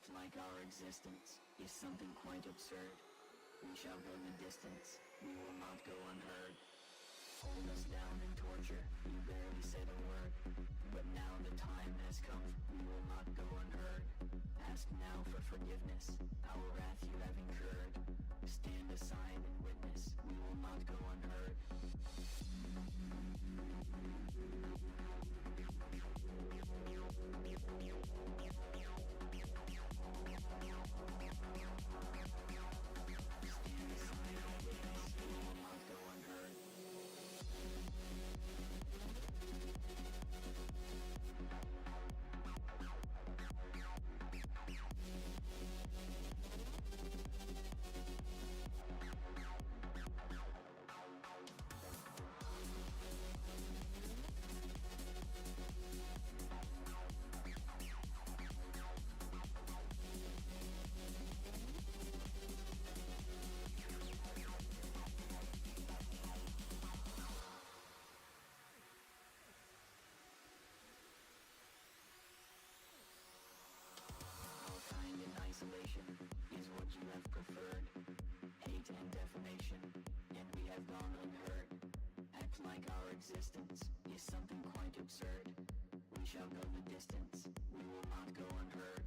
Act like our existence is something quite absurd. We shall go the distance, we will not go unheard. Hold us down in torture, you barely said a word. But now the time has come, we will not go unheard. Ask now for forgiveness, our wrath you have incurred. Stand aside and witness, we will not go unheard. Isolation is what you have preferred. Hate and defamation, and we have gone unheard. Act like our existence is something quite absurd. We shall go the distance, we will not go unheard.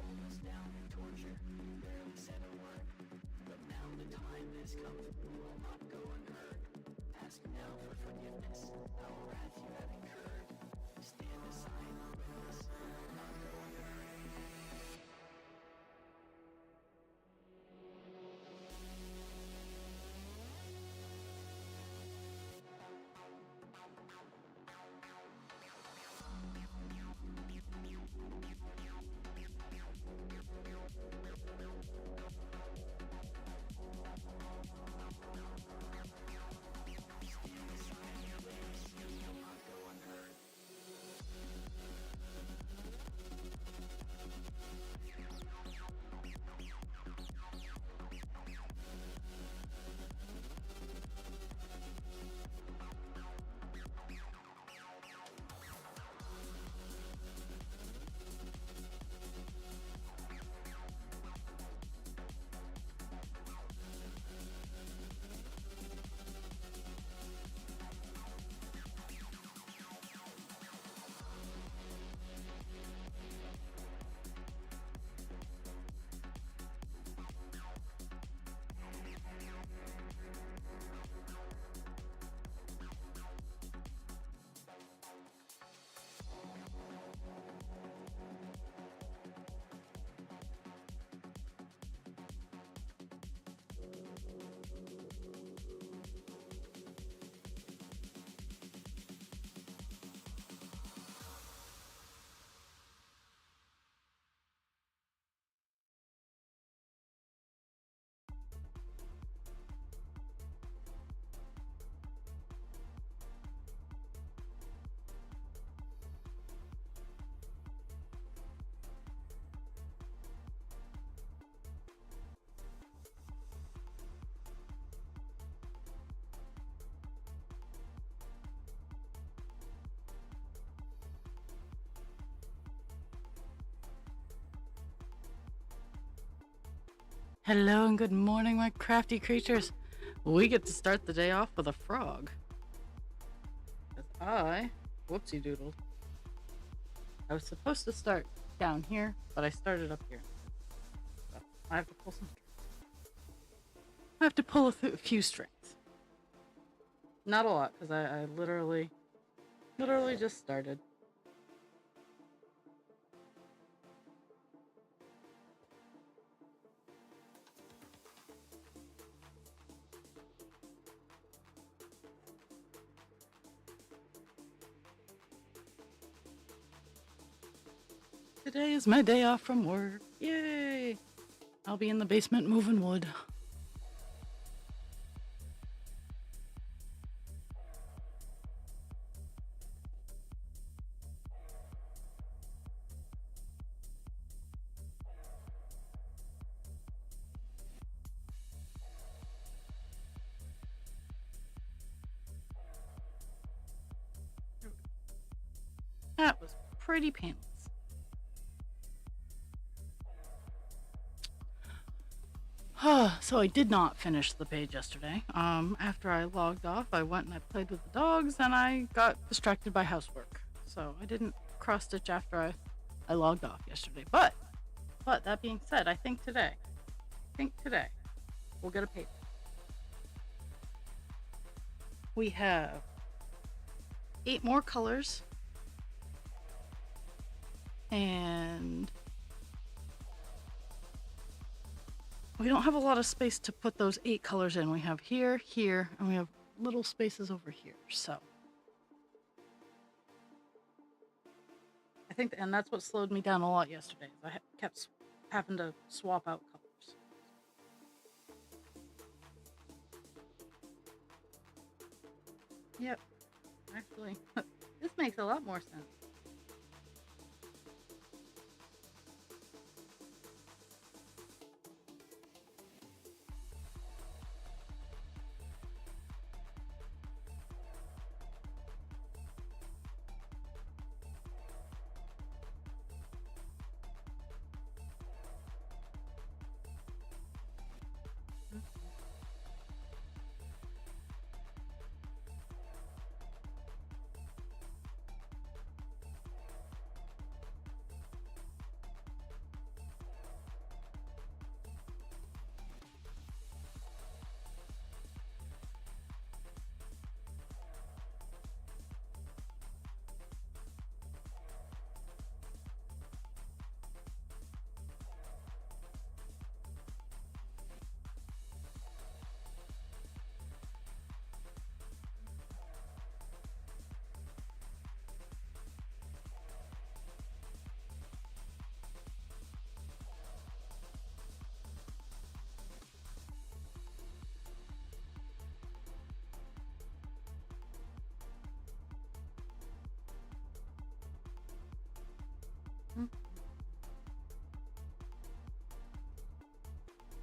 Hold us down in torture, you barely said a word. But now the time has come, we will not go unheard. Ask now for forgiveness, our wrath you have incurred. Stand aside and witness, we will not go unheard. Hello and good morning, my crafty creatures. We get to start the day off with a frog. Whoopsie doodled. I was supposed to start down here, but I started up here. So I have to pull some strings. I have to pull a few strings. Not a lot, because I literally just started. Today is my day off from work. Yay! I'll be in the basement moving wood. That was pretty painless. So I did not finish the page yesterday. After I logged off, I went and I played with the dogs, and I got distracted by housework. So I didn't cross stitch after I logged off yesterday. But that being said, I think today we'll get a page. We have 8 more colors, and we don't have a lot of space to put those 8 colors in. We have here, here, and we have little spaces over here. So I think, and that's what slowed me down a lot yesterday. I kept having to swap out colors. Yep, actually, this makes a lot more sense.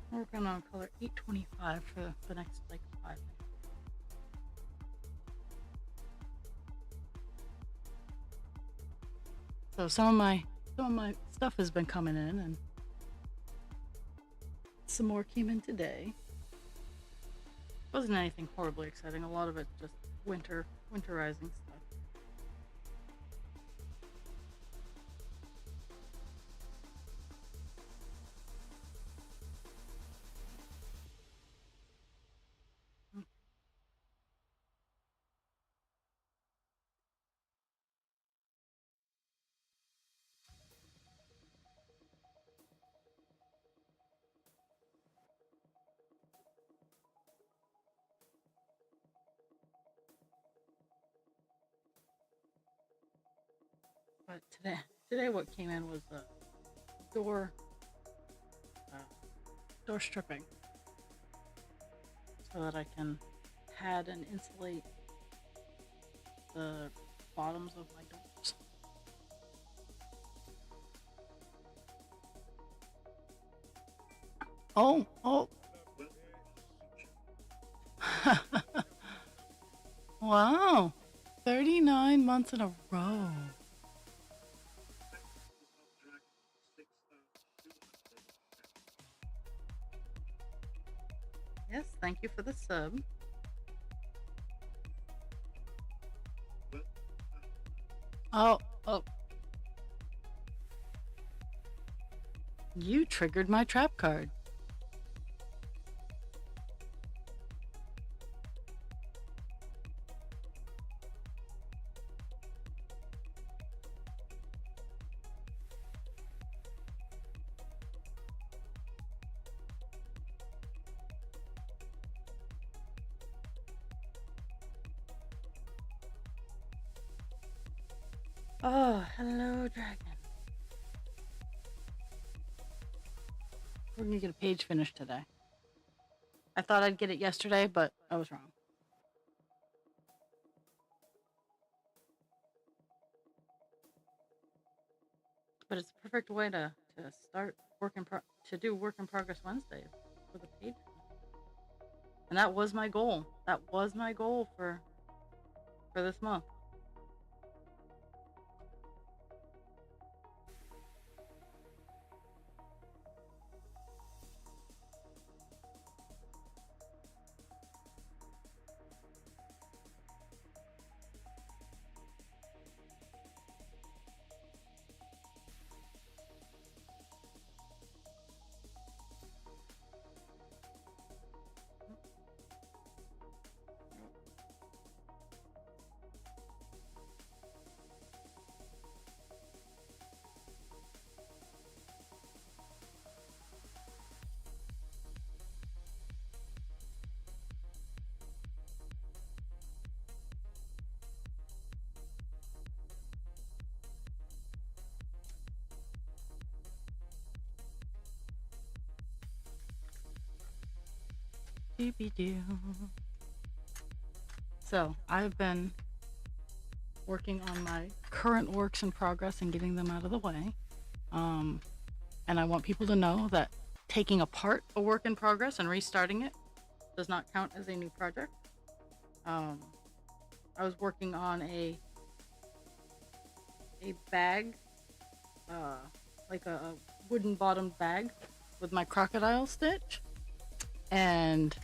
We're working on color 825 for the next like 5 minutes. So some of my stuff has been coming in, and some more came in today. Wasn't anything horribly exciting. A lot of it just winterizing stuff. But today what came in was door stripping, so that I can pad and insulate the bottoms of my doors. Oh. Wow. 39 months in a row. Yes, thank you for the sub. Oh. You triggered my trap card. Oh, hello, dragon. We're gonna get a page finished today. I thought I'd get it yesterday, but I was wrong. But it's a perfect way to start to do work in progress Wednesdays with a page. And that was my goal. That was my goal for this month. Doobie-doo. So I've been working on my current works in progress and getting them out of the way. And I want people to know that taking apart a work in progress and restarting it does not count as a new project. I was working on a bag, like a wooden bottomed bag with my crocodile stitch, and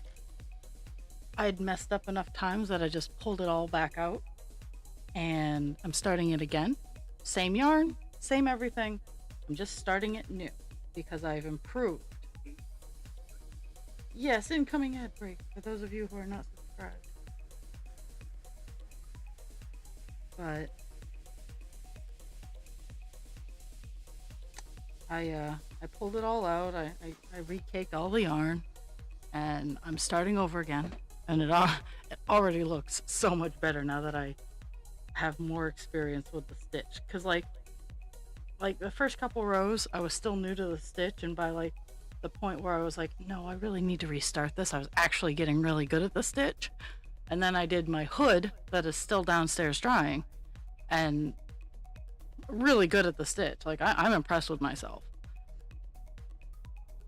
I'd messed up enough times that I just pulled it all back out, and I'm starting it again. Same yarn, same everything. I'm just starting it new because I've improved. Yes, incoming ad break for those of you who are not subscribed. But I pulled it all out. I recaked all the yarn, and I'm starting over again. And it already looks so much better now that I have more experience with the stitch. Cause like the first couple rows, I was still new to the stitch, and by like the point where I was like, no, I really need to restart this, I was actually getting really good at the stitch. And then I did my hood that is still downstairs drying, and really good at the stitch. Like I'm impressed with myself.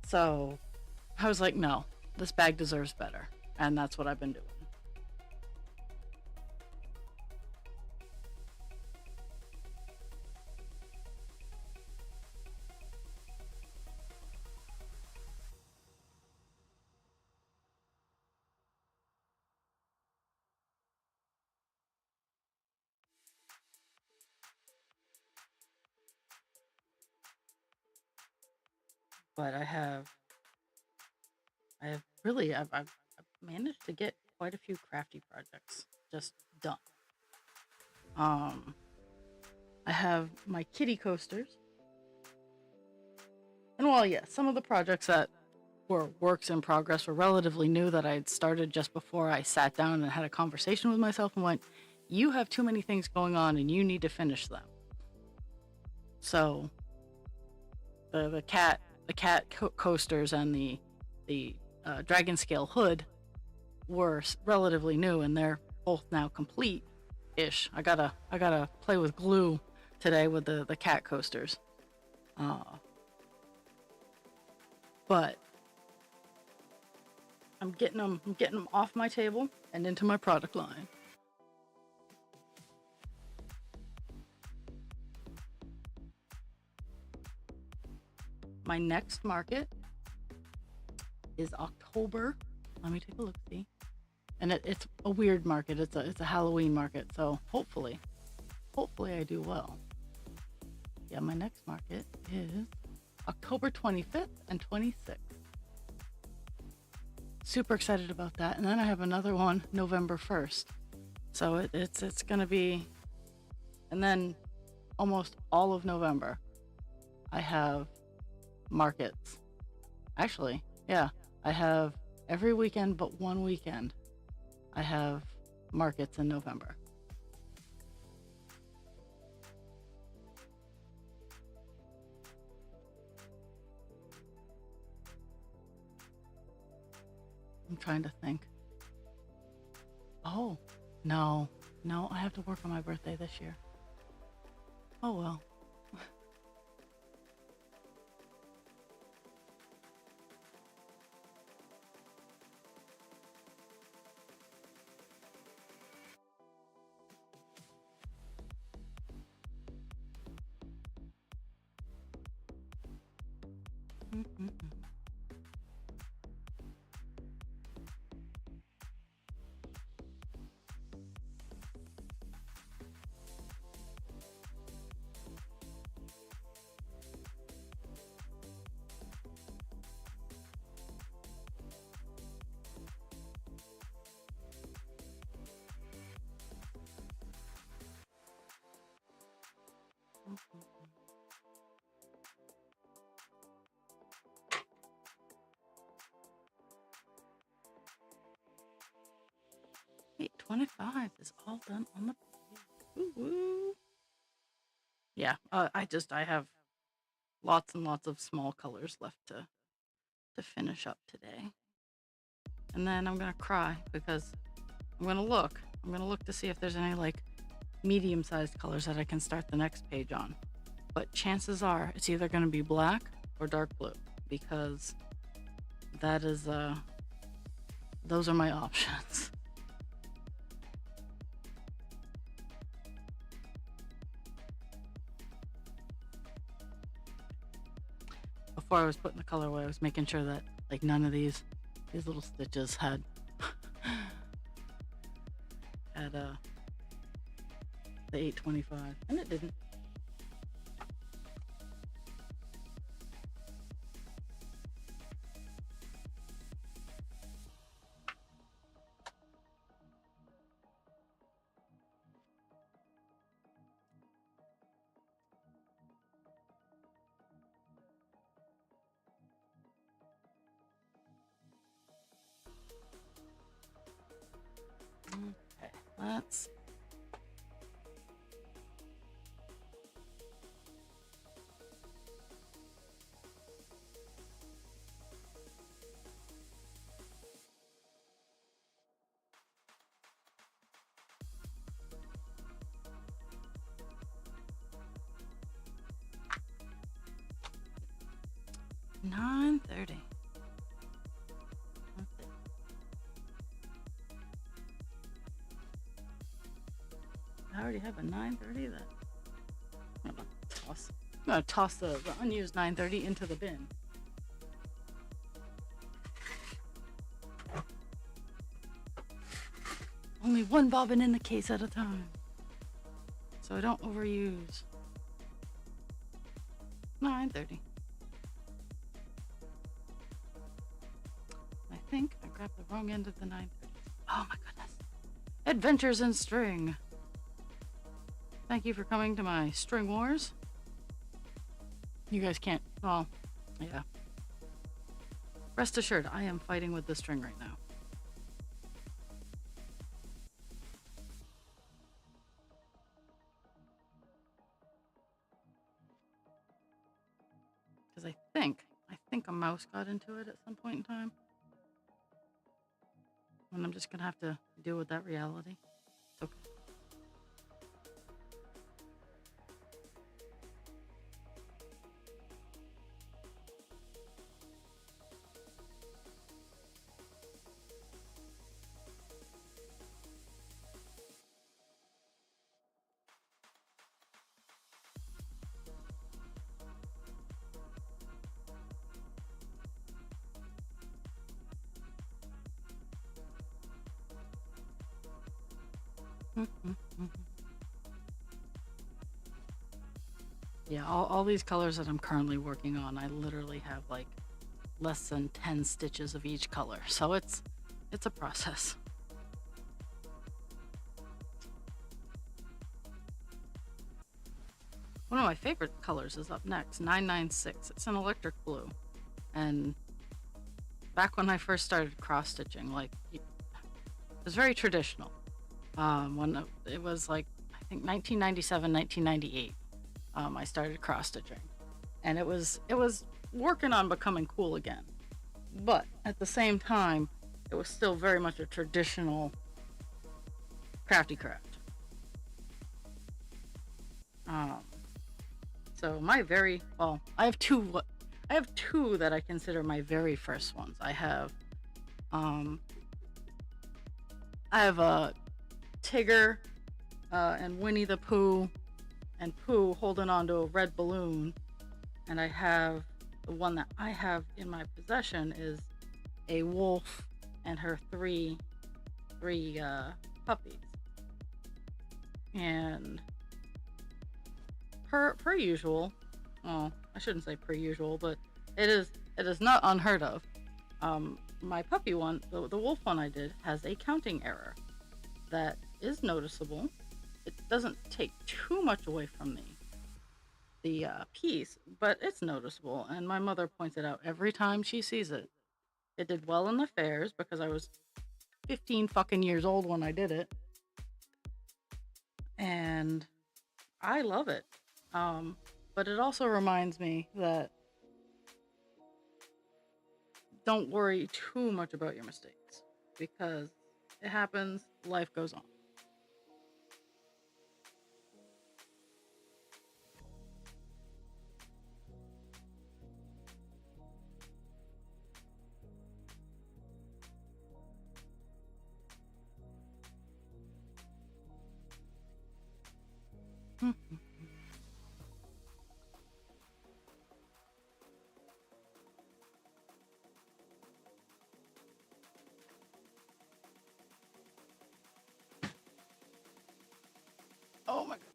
So I was like, no, this bag deserves better. And that's what I've been doing. But I've managed to get quite a few crafty projects just done. I have my kitty coasters. And while yes, some of the projects that were works in progress were relatively new that I had started just before I sat down and had a conversation with myself and went, you have too many things going on and you need to finish them. So the cat coasters and the dragon scale hood were relatively new, and they're both now complete-ish. I gotta play with glue today with the cat coasters, but I'm getting them off my table and into my product line. My next market is October. Let me take a look, see. And it's a weird market. It's a Halloween market. So hopefully I do well. Yeah, my next market is October 25th and 26th. Super excited about that. And then I have another one November 1st. So it's gonna be, and then almost all of November I have markets. Actually, yeah, I have every weekend but one weekend I have markets in November. I'm trying to think. Oh, no, I have to work on my birthday this year. Oh well. Hey, 25 is all done on the page. Woo-woo. Yeah, I have lots and lots of small colors left to finish up today. and then I'm gonna cry because I'm gonna look. I'm gonna look to see if there's any like medium-sized colors that I can start the next page on. But chances are it's either gonna be black or dark blue because that is those are my options. Before I was putting the color away, I was making sure that like none of these little stitches had the 825, and it didn't. Okay, let's. $9.30. Okay. I already have a $9.30 that I'm gonna toss the unused $9.30 into the bin. Only one bobbin in the case at a time, so I don't overuse. $9.30. I think I grabbed the wrong end of the $9.30. Oh my goodness. Adventures in String. Thank you for coming to my String Wars. You guys can't, well, yeah. Rest assured, I am fighting with the string right now. Because I think a mouse got into it at some point in time. And I'm just gonna have to deal with that reality. It's okay. Yeah, all these colors that I'm currently working on, I literally have like less than 10 stitches of each color, so it's a process. One of my favorite colors is up next, 996. It's an electric blue, and back when I first started cross stitching, like it was very traditional. When it was like I think 1997, 1998. I started cross stitching, and it was working on becoming cool again, but at the same time it was still very much a traditional crafty craft. So my I have two that I consider my very first ones. I have a Tigger and Winnie the Pooh, and Pooh holding onto a red balloon, and I have the one that I have in my possession is a wolf and her three puppies. And per usual, well, I shouldn't say per usual, but it is not unheard of. My puppy one, the wolf one I did, has a counting error that is noticeable. It doesn't take too much away from the piece, but it's noticeable, and my mother points it out every time she sees it. It did well in the fairs because I was 15 fucking years old when I did it, and I love it. But it also reminds me that don't worry too much about your mistakes. because it happens, life goes on. Oh my goodness.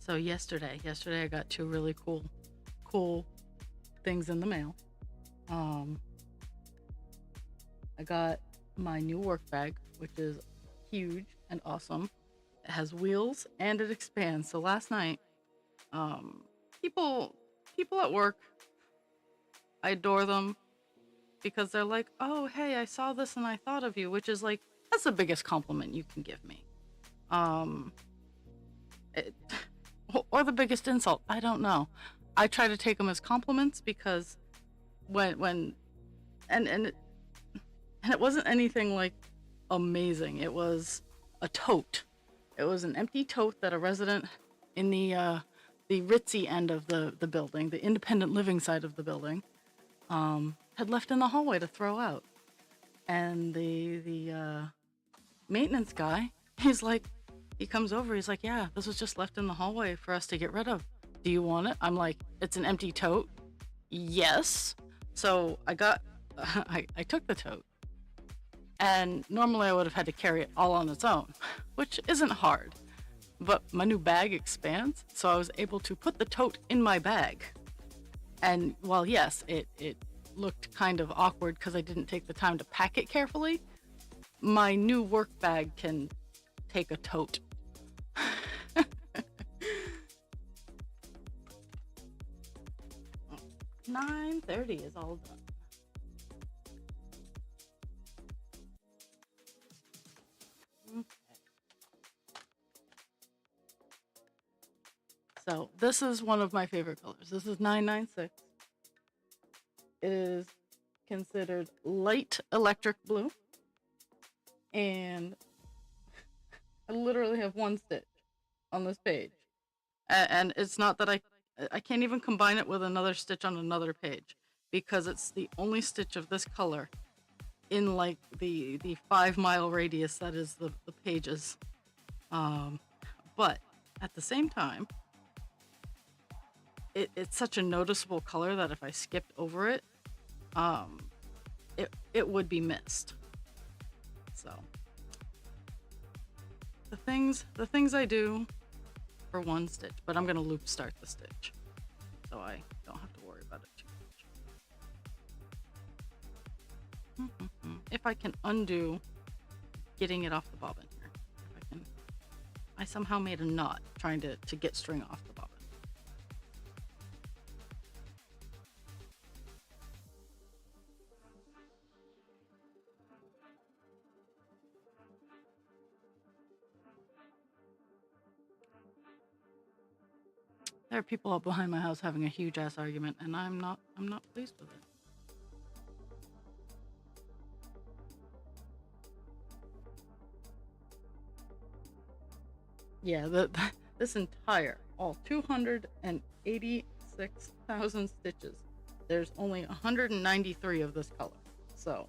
So yesterday I got two really cool things in the mail. I got my new work bag, which is huge and awesome. It has wheels and it expands. So last night, um, people at work, I adore them because they're like, "Oh, hey, I saw this and I thought of you," which is like that's the biggest compliment you can give me. Um, it, or the biggest insult. I don't know. I try to take them as compliments because when and it wasn't anything like amazing. It was a tote. It was an empty tote that a resident in the ritzy end of the building, the independent living side of the building, had left in the hallway to throw out. And the maintenance guy, he comes over. He's like, "Yeah, this was just left in the hallway for us to get rid of. Do you want it?" I'm like, "It's an empty tote." Yes. So I took the tote. And normally I would have had to carry it all on its own, which isn't hard. But my new bag expands, so I was able to put the tote in my bag. And while yes, it looked kind of awkward because I didn't take the time to pack it carefully, my new work bag can take a tote. 9:30 is all done. Okay. So this is one of my favorite colors. This is 996. It is considered light electric blue. And I literally have one stitch on this page. And it's not that I can't even combine it with another stitch on another page because it's the only stitch of this color in like the 5 mile radius that is the pages. But at the same time, it's such a noticeable color that if I skipped over it, it would be missed. So the things I do for one stitch, but I'm gonna loop start the stitch, so I don't have to worry about it too much. If I can undo getting it off the bobbin here, I somehow made a knot trying to get string off the bobbin. There are people up behind my house having a huge ass argument, and I'm not pleased with it. Yeah, this entire all 286,000 stitches. There's only 193 of this color. So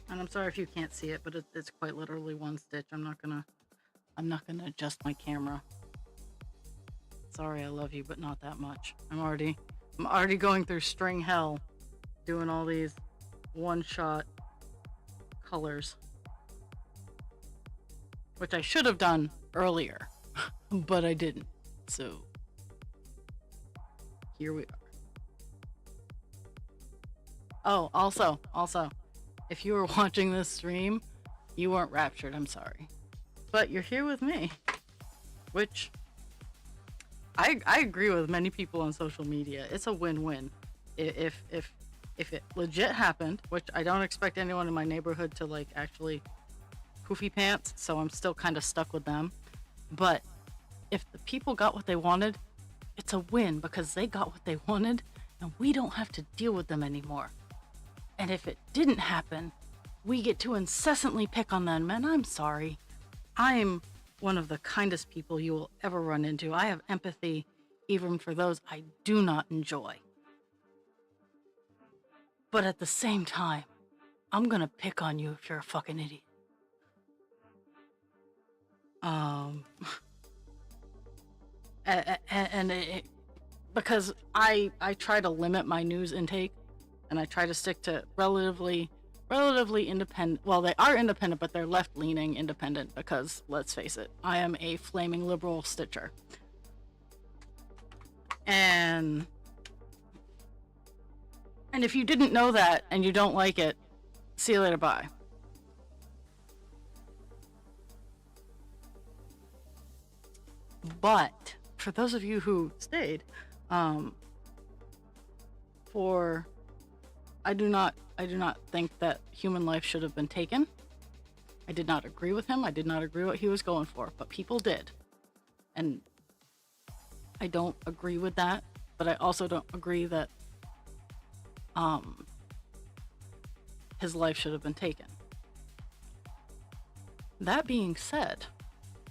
and I'm sorry if you can't see it, but it's quite literally one stitch. I'm not gonna adjust my camera. Sorry, I love you, but not that much. I'm already going through string hell, doing all these one shot colors, which I should have done earlier, but I didn't. So here we are. Oh, also, if you were watching this stream, you weren't raptured, I'm sorry. But you're here with me, which I agree with many people on social media. It's a win-win. If it legit happened, which I don't expect anyone in my neighborhood to like actually poofy pants, so I'm still kind of stuck with them. But if the people got what they wanted, it's a win because they got what they wanted and we don't have to deal with them anymore. And if it didn't happen, we get to incessantly pick on them, and I'm sorry. I'm one of the kindest people you will ever run into. I have empathy even for those I do not enjoy. But at the same time, I'm gonna pick on you if you're a fucking idiot. Because I try to limit my news intake, and I try to stick to relatively independent. Well, they are independent, but they're left-leaning independent because, let's face it, I am a flaming liberal Stitcher. And if you didn't know that and you don't like it, see you later, bye. But for those of you who stayed, I do not think that human life should have been taken. I did not agree with him. I did not agree what he was going for, but people did. And I don't agree with that, but I also don't agree that his life should have been taken. That being said,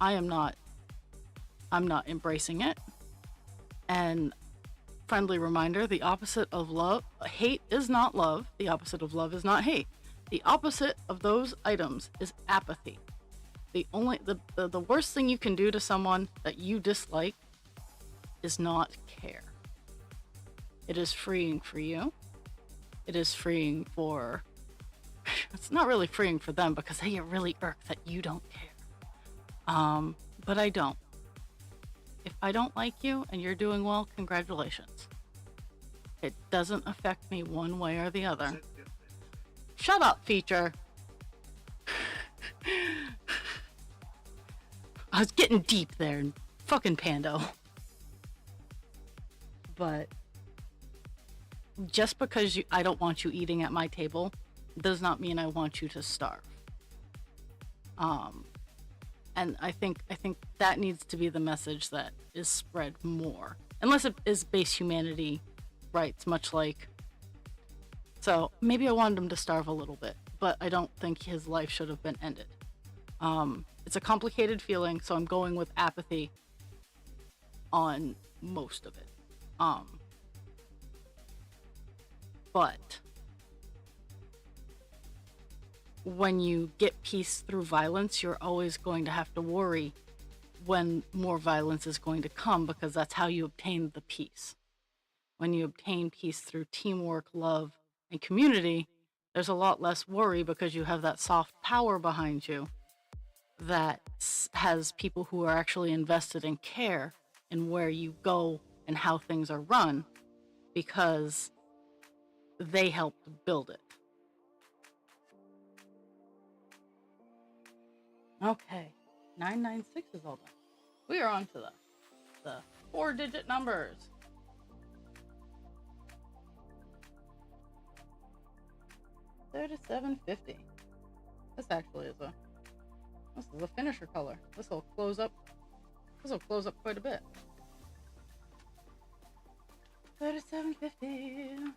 I'm not embracing it. And friendly reminder, the opposite of hate is not love. The opposite of love is not hate. The opposite of those items is apathy. The worst thing you can do to someone that you dislike is not care. It is freeing for you. It is freeing for... It's not really freeing for them because they get really irked that you don't care. But I don't. If I don't like you and you're doing well, congratulations. It doesn't affect me one way or the other. Shut up, feature. I was getting deep there, fucking Pando. But just because I don't want you eating at my table does not mean I want you to starve. And I think that needs to be the message that is spread more. Unless it is base humanity rights, much like... So, maybe I wanted him to starve a little bit, but I don't think his life should have been ended. It's a complicated feeling, so I'm going with apathy on most of it. But when you get peace through violence, you're always going to have to worry when more violence is going to come, because that's how you obtain the peace. When you obtain peace through teamwork, love, and community, there's a lot less worry because you have that soft power behind you that has people who are actually invested in care in where you go and how things are run, because they helped build it. Okay, 996 is all done. We are on to the 4-digit numbers. $37.50. This actually is a finisher color. This will close up quite a bit. $37.50.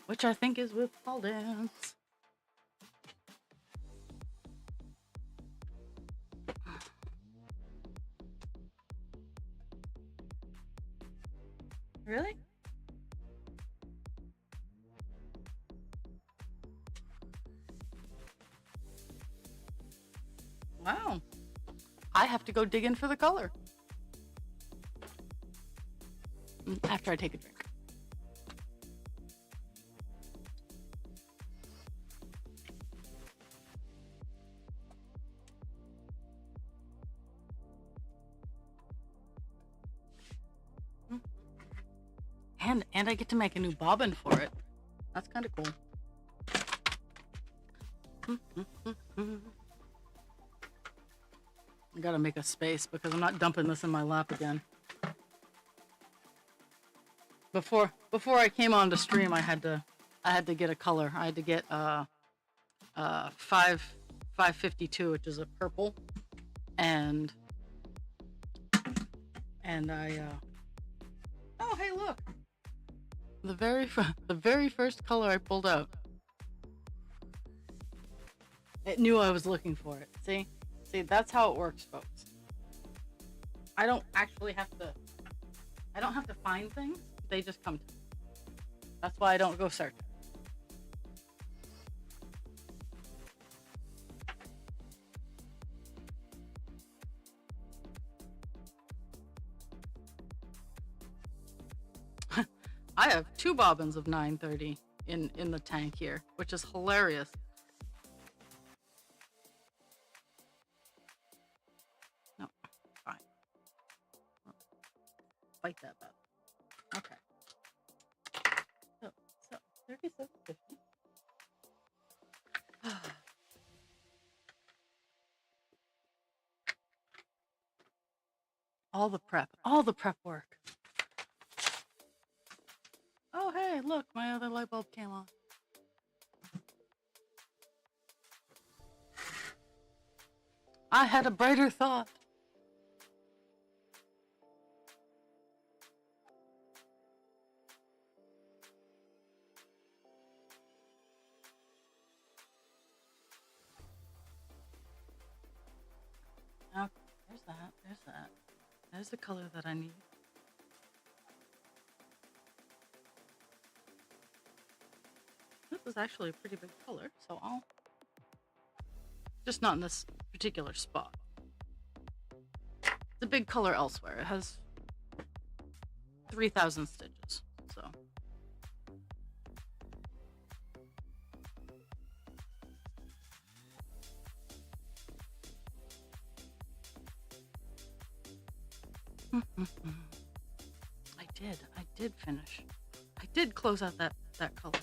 Which I think is with Paul Dance. Really? Wow. I have to go dig in for the color. after I take a drink. And I get to make a new bobbin for it. That's kind of cool. I gotta make a space because I'm not dumping this in my lap again. Before I came on to stream, I had to get a color. I had to get 552, which is a purple, and I oh hey look, the very first color I pulled out. It knew I was looking for it. See, that's how it works, folks. I don't have to find things. They just come to me. That's why I don't go searching. I have 2 bobbins of 930 in the tank here, which is hilarious. No, fine. Fight that battle. Okay. So 3750. All the prep work. Oh hey, look, my other light bulb came on. I had a brighter thought. Okay, there's that. There's the color that I need. This is actually a pretty big color, so I'll just not in this particular spot. It's a big color elsewhere. It has 3,000 stitches, so. I did finish. I did close out that color.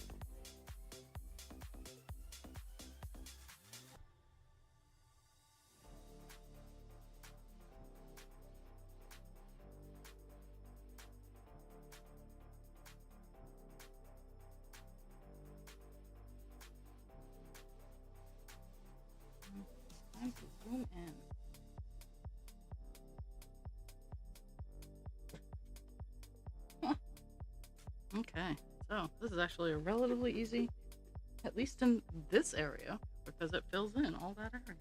Time to zoom in. Okay, so this is actually a relatively easy, at least in this area, because it fills in all that area.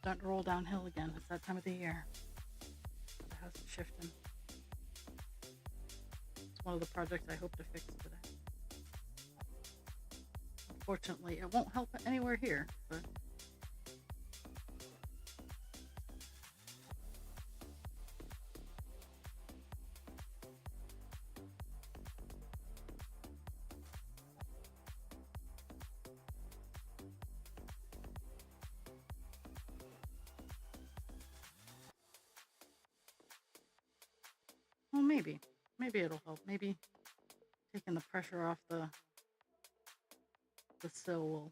Starting to roll downhill again. It's that time of the year. The house is shifting. It's one of the projects I hope to fix today. Unfortunately, it won't help anywhere here, but well, maybe it'll help. Maybe taking the pressure off the sill will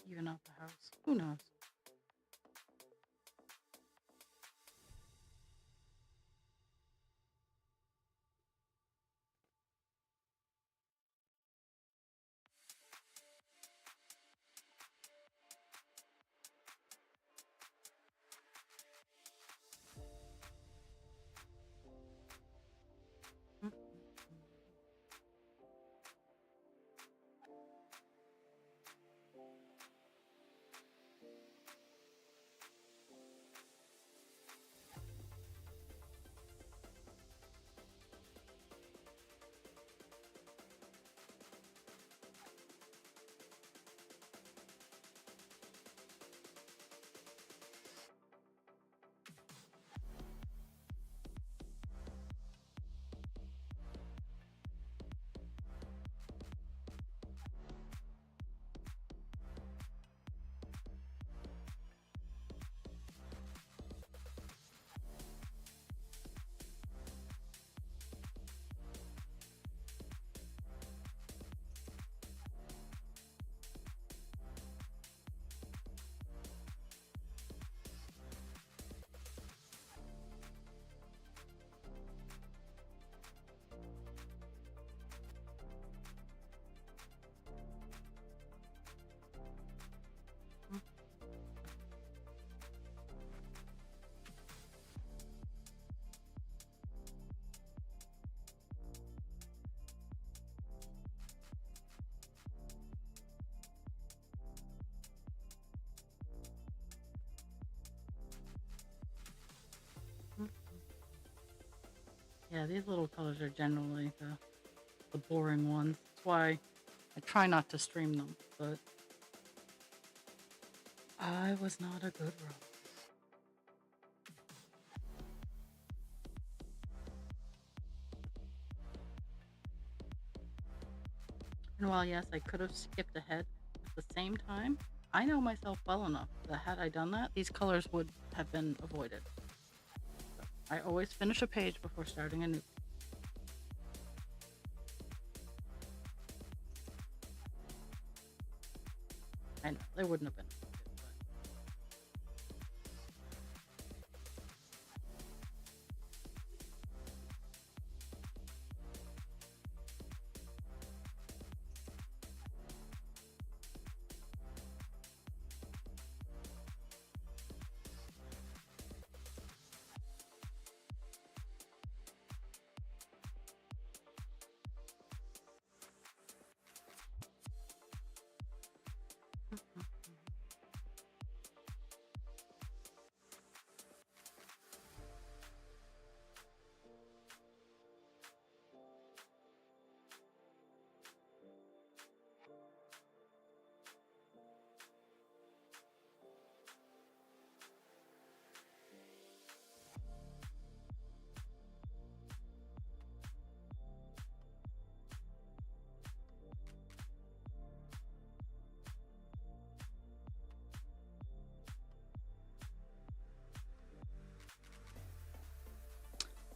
even out the house. Who knows? Yeah, these little colors are generally the boring ones. That's why I try not to stream them, but I was not a good role. And while yes, I could have skipped ahead at the same time, I know myself well enough that had I done that, these colors would have been avoided. So I always finish a page before starting a new. I know, they wouldn't have been avoided, but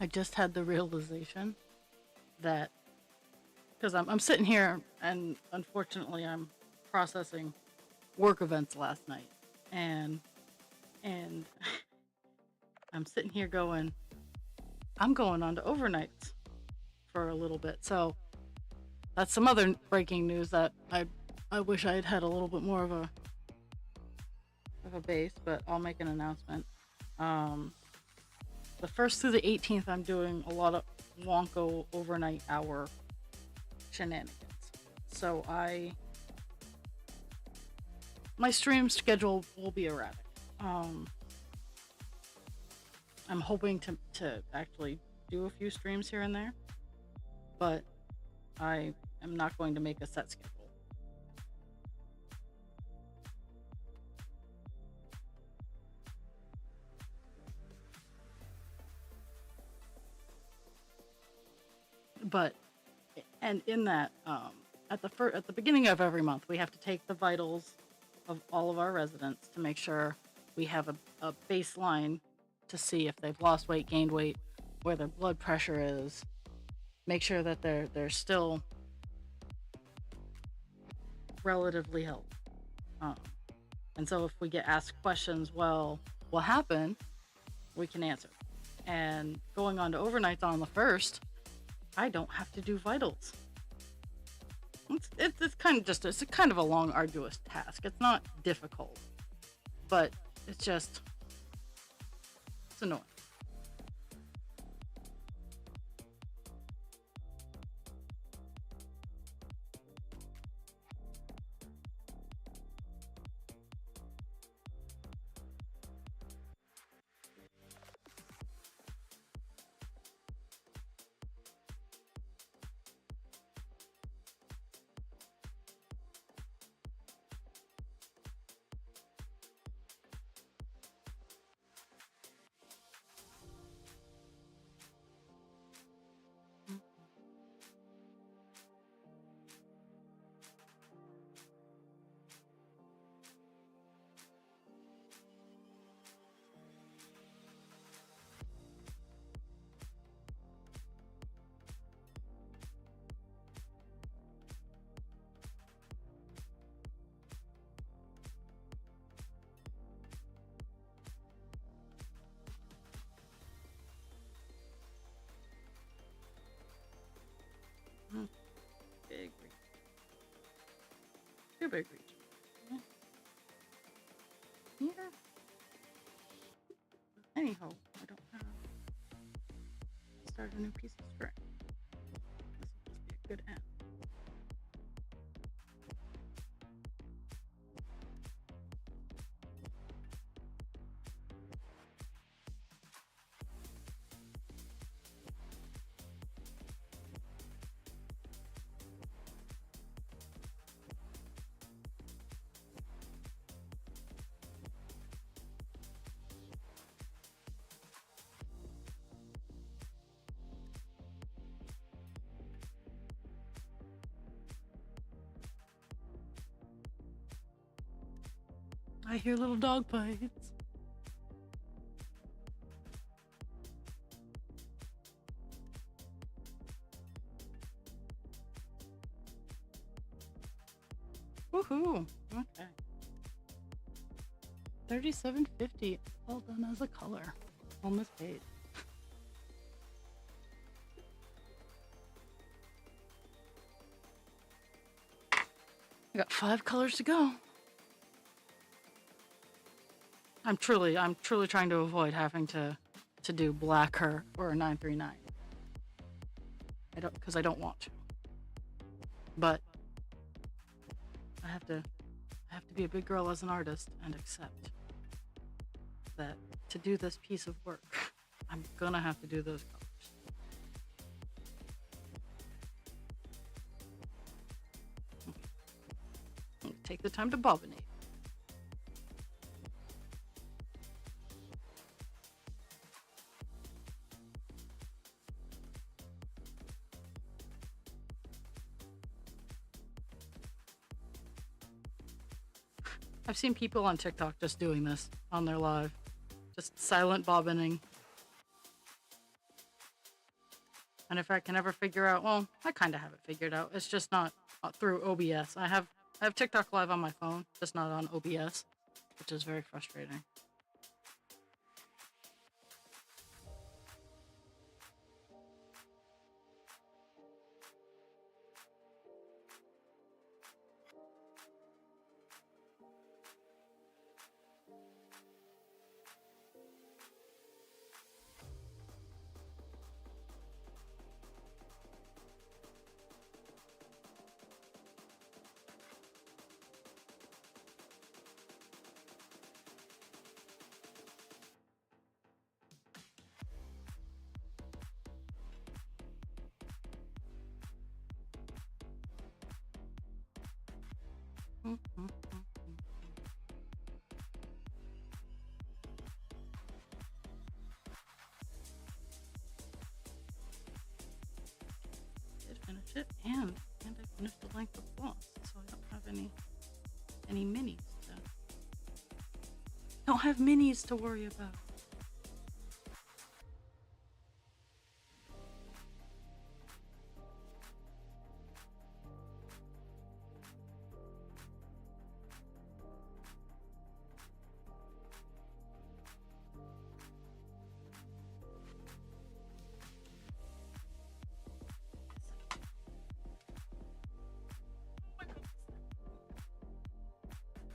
I just had the realization that because I'm sitting here and unfortunately I'm processing work events last night and and I'm sitting here going, I'm going on to overnights for a little bit. So that's some other breaking news that I wish I had had a little bit more of a base, but I'll make an announcement. The 1st through the 18th, I'm doing a lot of Wonko overnight hour shenanigans. So my stream schedule will be erratic. I'm hoping to actually do a few streams here and there, but I am not going to make a set schedule. But and in that, at the beginning of every month, we have to take the vitals of all of our residents to make sure we have a baseline to see if they've lost weight, gained weight, where their blood pressure is. Make sure that they're still relatively healthy. And so if we get asked questions, well, what happened? We can answer. And going on to overnights on the 1st, I don't have to do vitals. It's kind of just it's kind of a long, arduous task. It's not difficult, but it's annoying. Big reach. Too big reach. Yeah. Anyhow, I don't have. Start a new piece of string. This will just be a good end. I hear little dog bites. Woohoo! Okay. $37.50. All done as a color. Almost paid. I got 5 colors to go. I'm truly trying to avoid having to do black or a 939. Because I don't want to. But I have to be a big girl as an artist and accept that to do this piece of work, I'm gonna have to do those colors. Take the time to bobbinate. I've seen people on TikTok just doing this on their live. Just silent bobbining. And if I can ever figure out, well, I kind of have it figured out. It's just not through OBS. I have TikTok live on my phone, just not on OBS, which is very frustrating. Did finish it, and I finished the length of floss, so I don't have any minis. Don't have minis to worry about.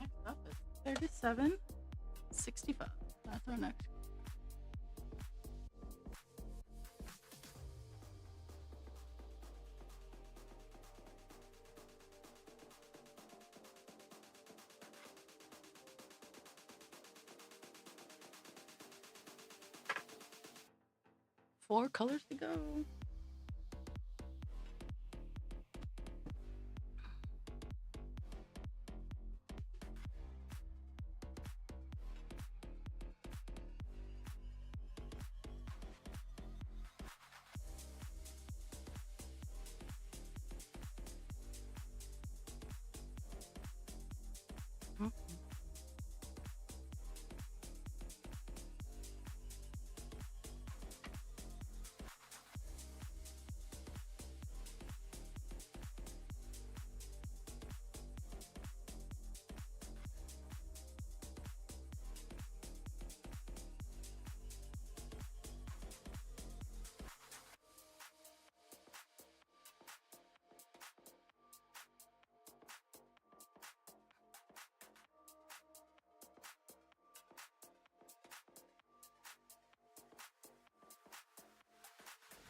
Next up is $37.65. That's our next. Four colors to go.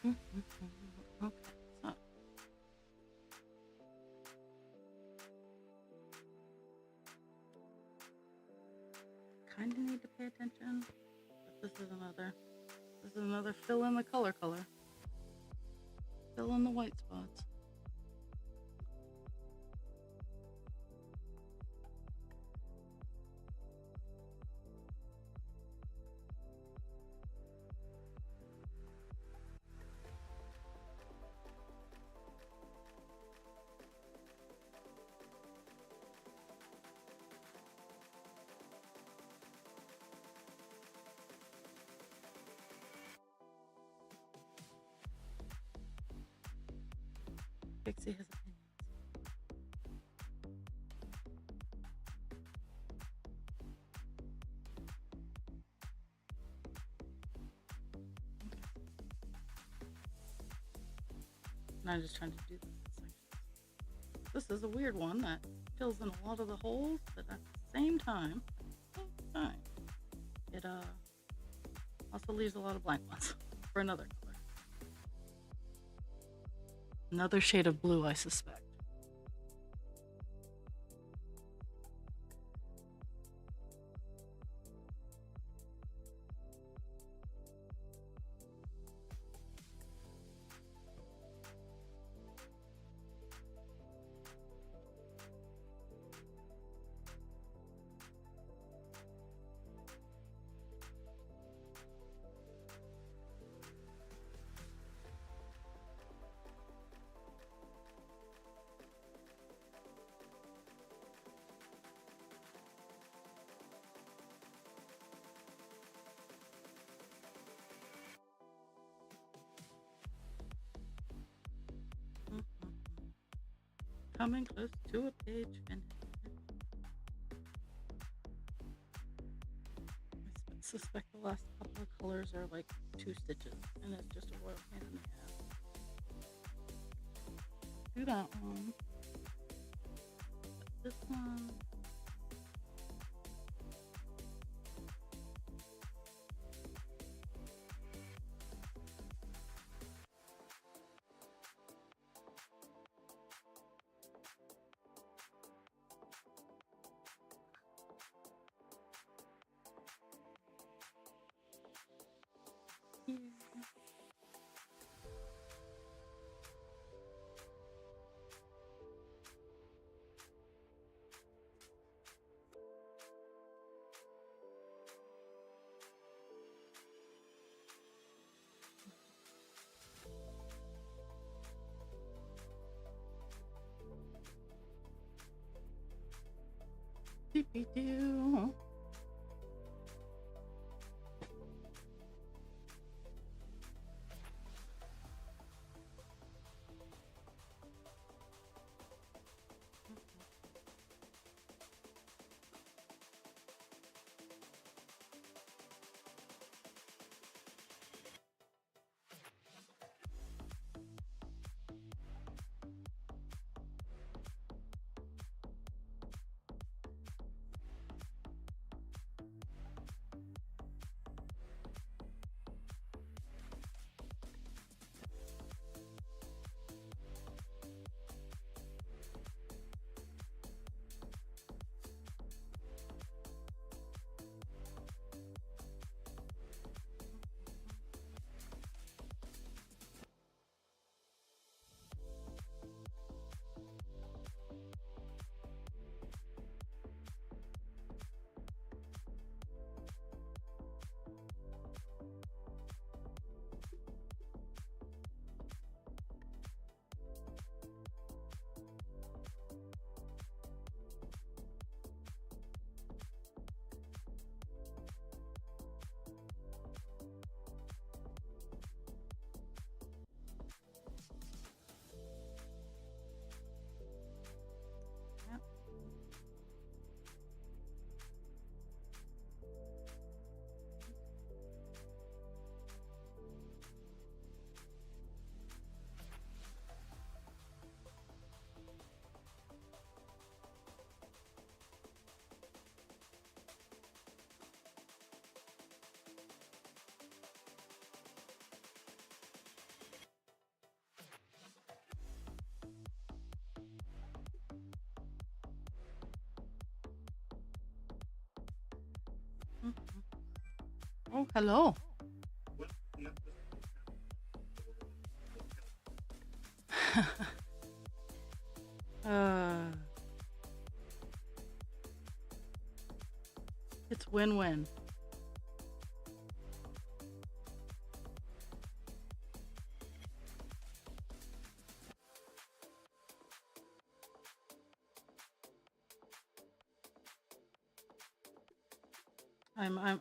Okay, so kind of need to pay attention, but this is another fill in the color. Fill in the white spots. Pixie has opinions. And I'm just trying to do this section. This is a weird one that fills in a lot of the holes, but at the same time, it also leaves a lot of blank ones for another color. Another shade of blue, I suspect. Coming close to a page finish. I suspect the last couple of colors are like 2 stitches, and it's just a royal pain in the ass. Do that one. This one. Yeah. Doopy-doo. Yep. Oh, hello. uh, it's win-win.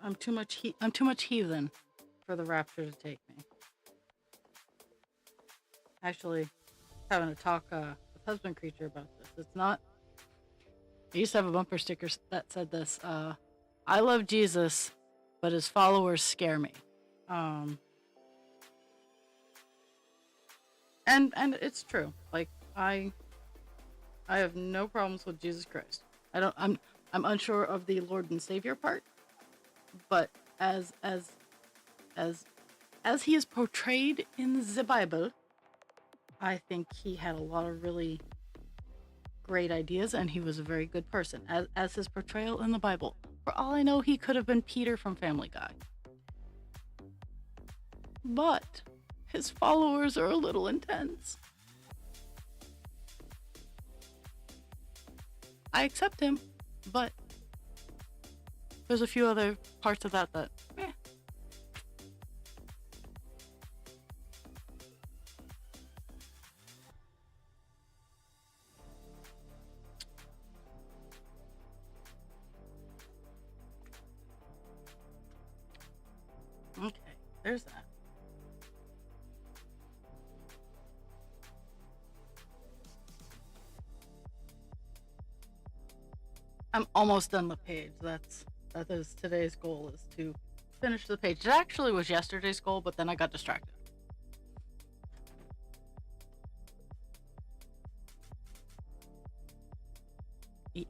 I'm too much I'm too much heathen for the raptor to take me. Actually, having a talk with Husband Creature about this. It's not. I used to have a bumper sticker that said this: "I love Jesus, but his followers scare me." Um, and it's true. Like I have no problems with Jesus Christ. I don't. I'm unsure of the Lord and Savior part, but as as he is portrayed in the Bible, I think he had a lot of really great ideas, and he was a very good person. As his portrayal in the Bible, for all I know, he could have been Peter from Family Guy. But his followers are a little intense. I accept him, but there's a few other parts of that eh. Okay, there's that. I'm almost done the page. That is today's goal, is to finish the page. It actually was yesterday's goal, but then I got distracted.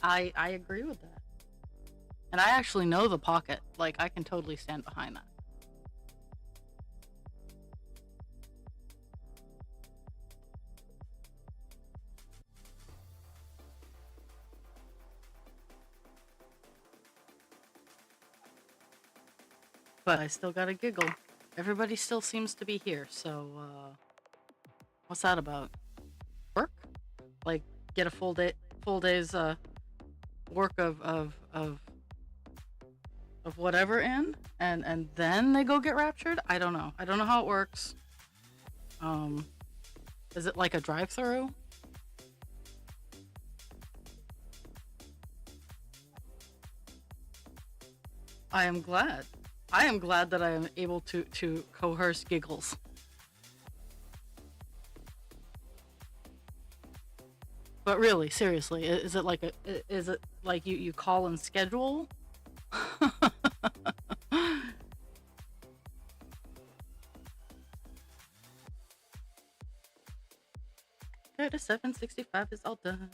I agree with that. And I actually know the pocket. Like, I can totally stand behind that. But I still gotta giggle. Everybody still seems to be here, so what's that about? Work? Like, get a full day's work of whatever in, and then they go get raptured? I don't know. I don't know how it works. Is it like a drive-through? I am glad. I am glad that I am able to coerce giggles. But really, seriously, is it like you call and schedule? The 765 is all done.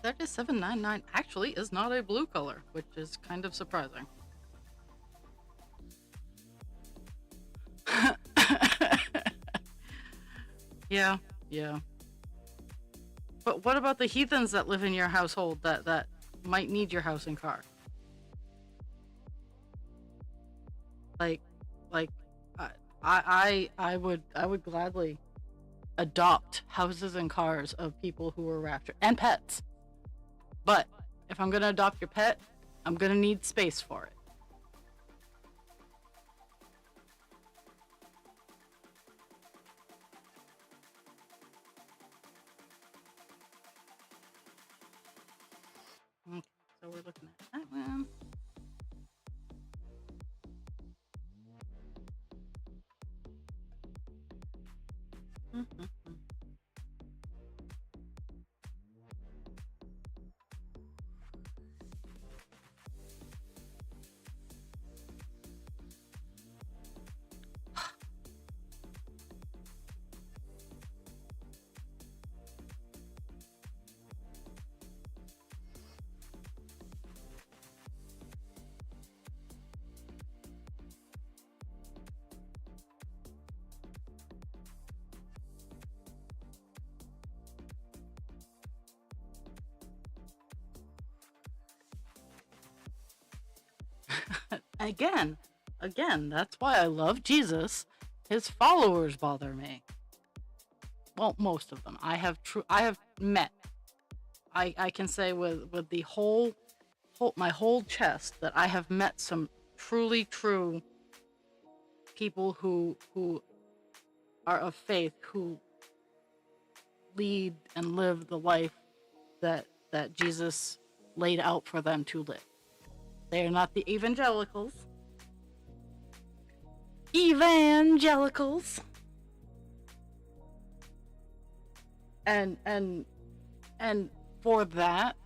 That is 799 actually is not a blue color, which is kind of surprising. Yeah, yeah. But what about the heathens that live in your household that might need your house and car? Like, like, I would gladly adopt houses and cars of people who are raptured, and pets. But if I'm gonna adopt your pet, I'm gonna need space for it. Okay, so we're looking at that one. Again, again, that's why I love Jesus. His followers bother me. Well, most of them. I have met. I can say with the whole my whole chest that I have met some truly true people who are of faith, who lead and live the life that Jesus laid out for them to live. They are not the evangelicals. Evangelicals. And for that,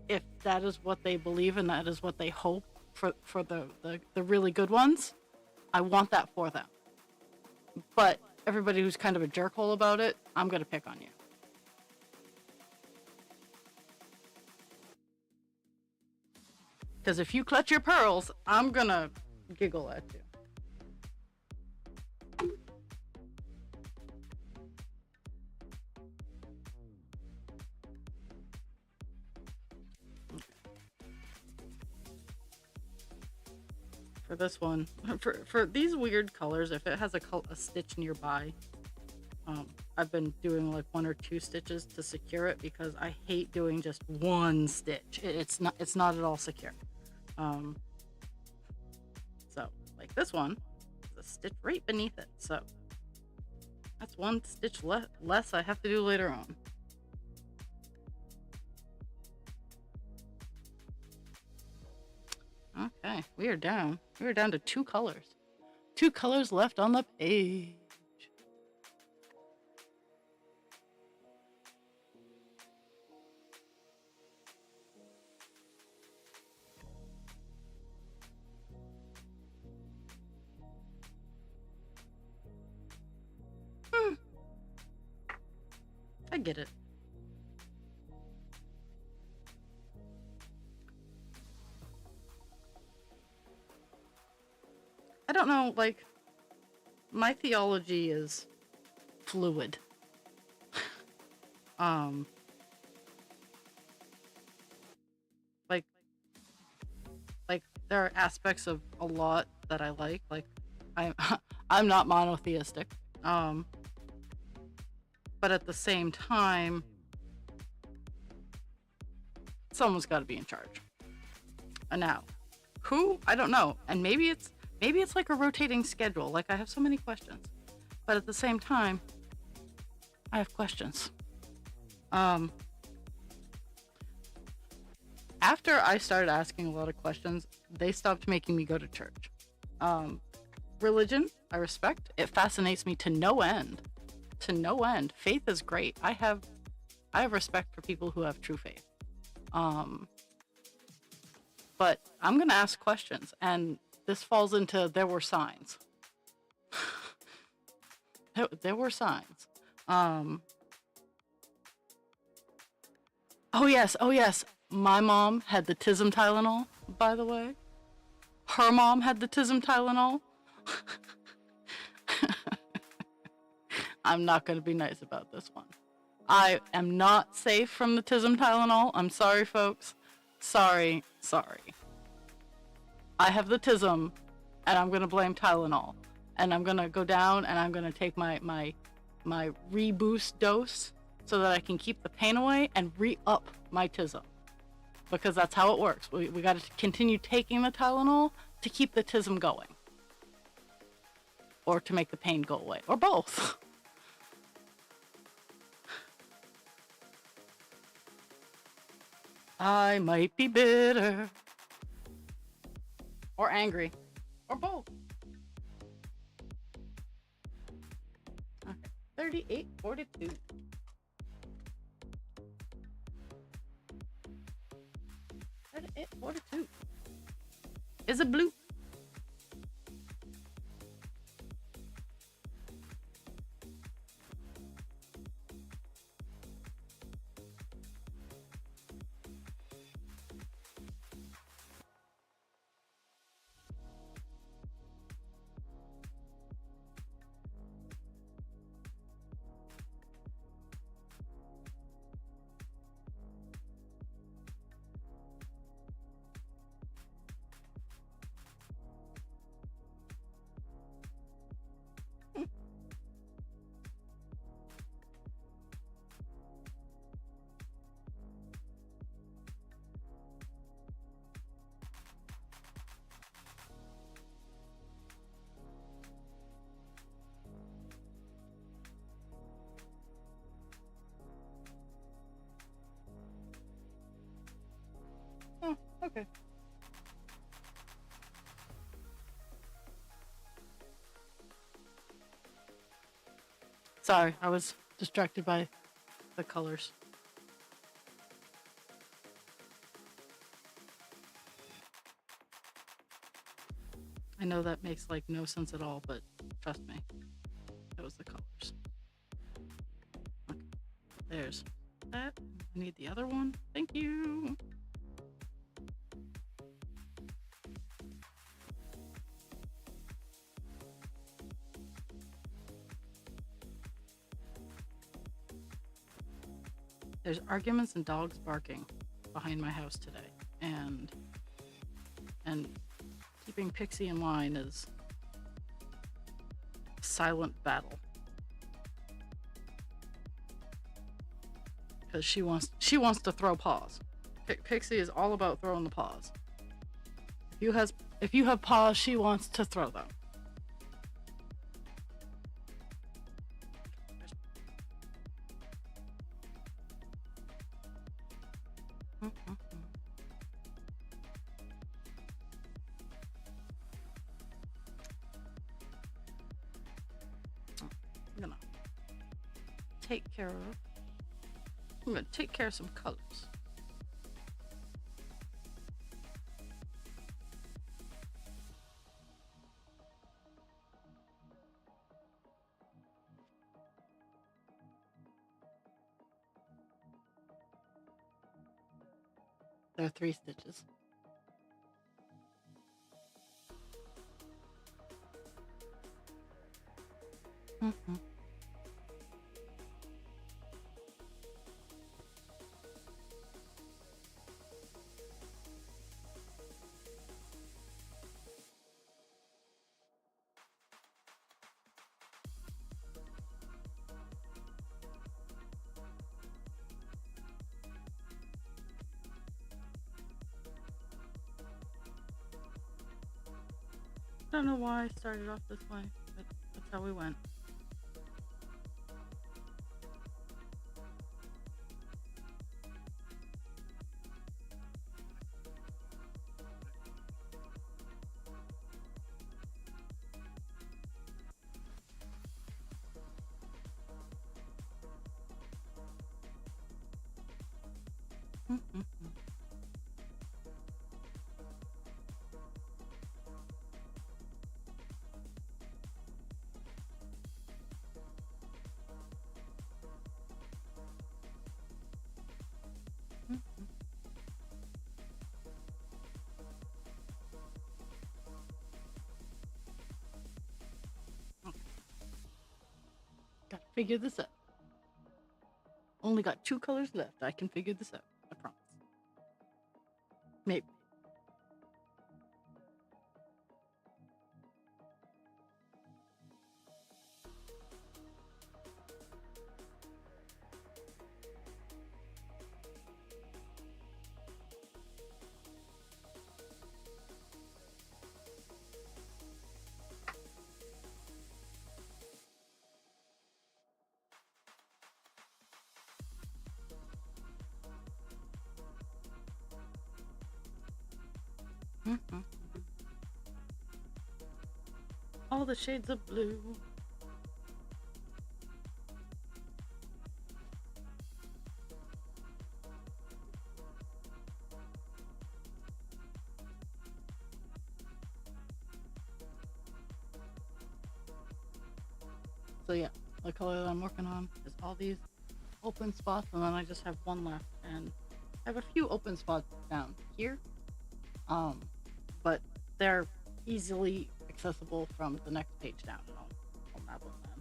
if that is what they believe and that is what they hope for the really good ones, I want that for them. But everybody who's kind of a jerkhole about it, I'm gonna pick on you. Because if you clutch your pearls, I'm gonna giggle at you. For this one, for these weird colors, if it has a stitch nearby, I've been doing like 1 or 2 stitches to secure it because I hate doing just one stitch. It's not at all secure. So like this one, there's a stitch right beneath it. So that's 1 stitch less I have to do later on. Okay, we are down to 2 colors. 2 colors left on the page. I get it. I don't know, like, my theology is fluid. Like there are aspects of a lot that I like. Like I'm not monotheistic. But at the same time, someone's got to be in charge. And now, who? I don't know. And maybe it's like a rotating schedule. Like I have so many questions, but at the same time, I have questions. After I started asking a lot of questions, they stopped making me go to church. Religion, I respect. It fascinates me to no end. To no end. Faith is great. I have respect for people who have true faith. But I'm gonna ask questions, and this falls into there were signs. there were signs. Oh yes. My mom had the Tism Tylenol, by the way. Her mom had the Tism Tylenol. I'm not going to be nice about this one. I am not safe from the Tism Tylenol. I'm sorry, folks. Sorry. I have the Tism, and I'm going to blame Tylenol. And I'm going to go down, and I'm going to take my reboost dose so that I can keep the pain away and re-up my Tism. Because that's how it works. We got to continue taking the Tylenol to keep the Tism going. Or to make the pain go away. Or both. I might be bitter. Or angry. Or both. Okay. 38.42. It 42 is a blue. Okay. Sorry, I was distracted by the colors. I know that makes like no sense at all, but trust me, it was the colors. Okay, there's that. I need the other one. Thank you. There's arguments and dogs barking behind my house today, and keeping Pixie in line is a silent battle because she wants to throw paws. Pixie is all about throwing the paws. If you have paws, she wants to throw them. I'm gonna take care of some colors. There are 3 stitches. Don't know why I started off this way, but that's how we went. Gotta figure this out. Only got 2 colors left. I can figure this out. I promise. Maybe. All the shades of blue. So yeah, the color that I'm working on is all these open spots, and then I just have one left, and I have a few open spots down here, but they're easily accessible from the next page down, and I'll map them then.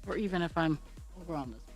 Or even if I'm over on this page.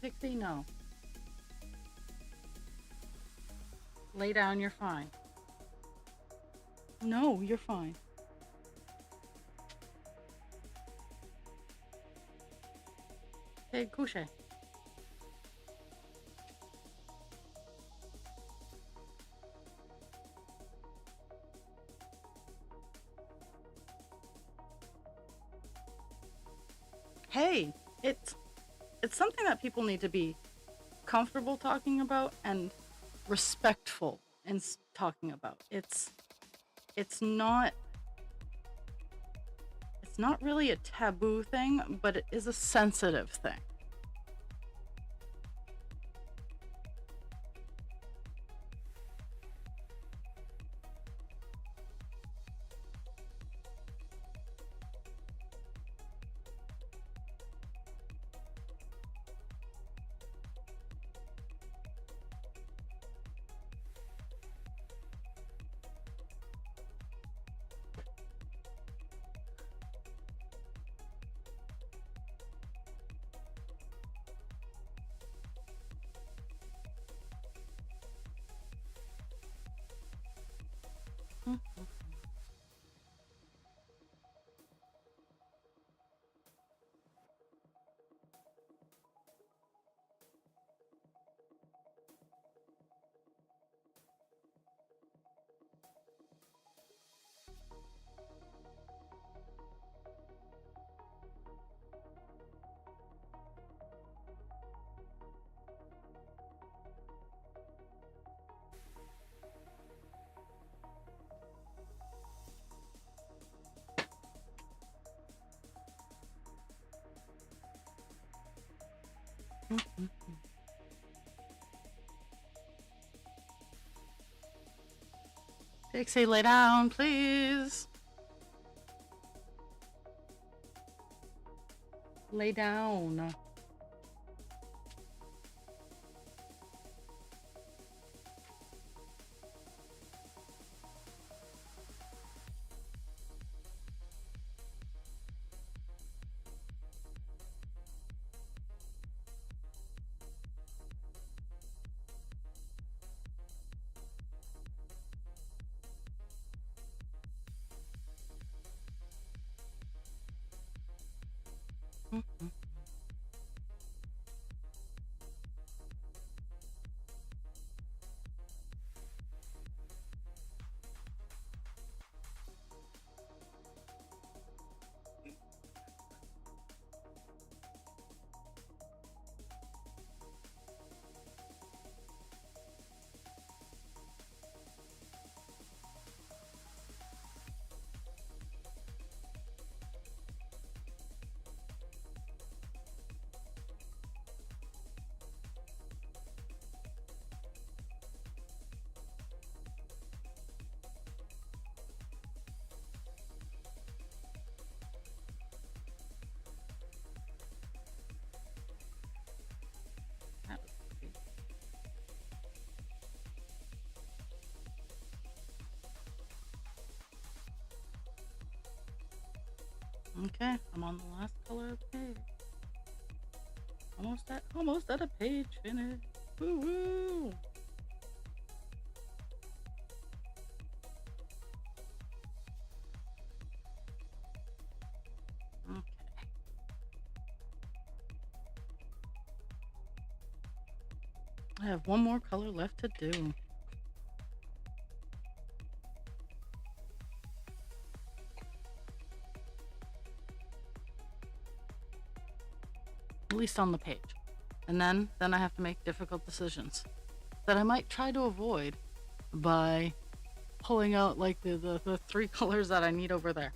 Pixie? No. Lay down, you're fine. No, you're fine. Hey, couche. Hey, it's something that people need to be comfortable talking about and respectful in talking about. It's not really a taboo thing, but it is a sensitive thing. Pixie, lay down, please. Lay down. Okay, I'm on the last color of the page. Almost at a page finish. Woo woo! Okay. I have one more color left to do. At least on the page. And then I have to make difficult decisions that I might try to avoid by pulling out like the three colors that I need over there.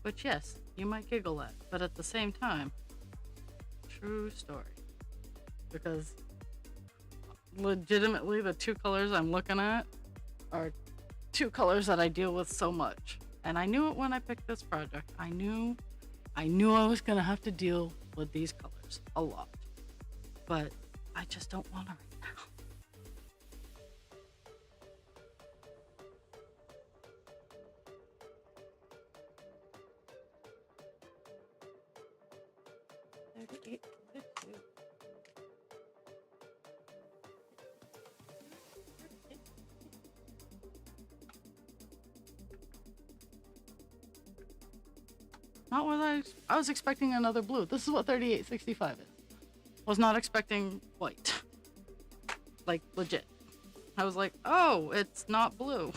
Which, yes, you might giggle at, but at the same time, true story. Because legitimately the two colors I'm looking at are two colors that I deal with so much. And I knew it when I picked this project. I knew I was gonna have to deal with these colors a lot. But I just don't want to right now. 38, 42. Not what I was expecting another blue. This is what 3865 is. Was not expecting white. Like, legit. I was like, oh, it's not blue.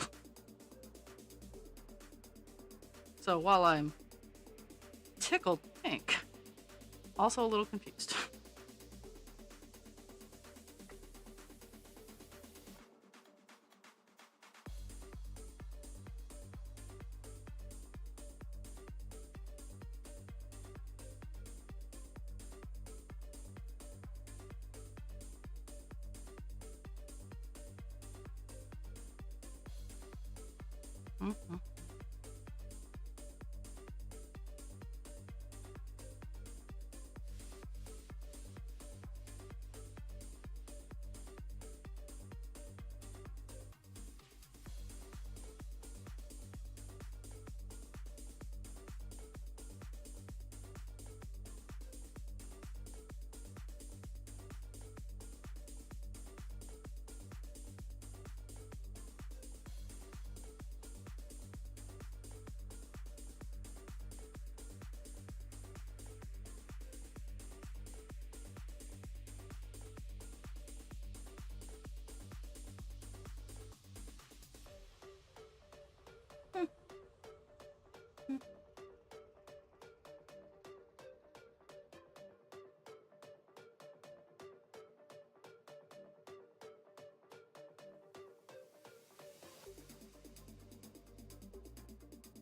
So while I'm tickled pink, also a little confused. Mm-hmm.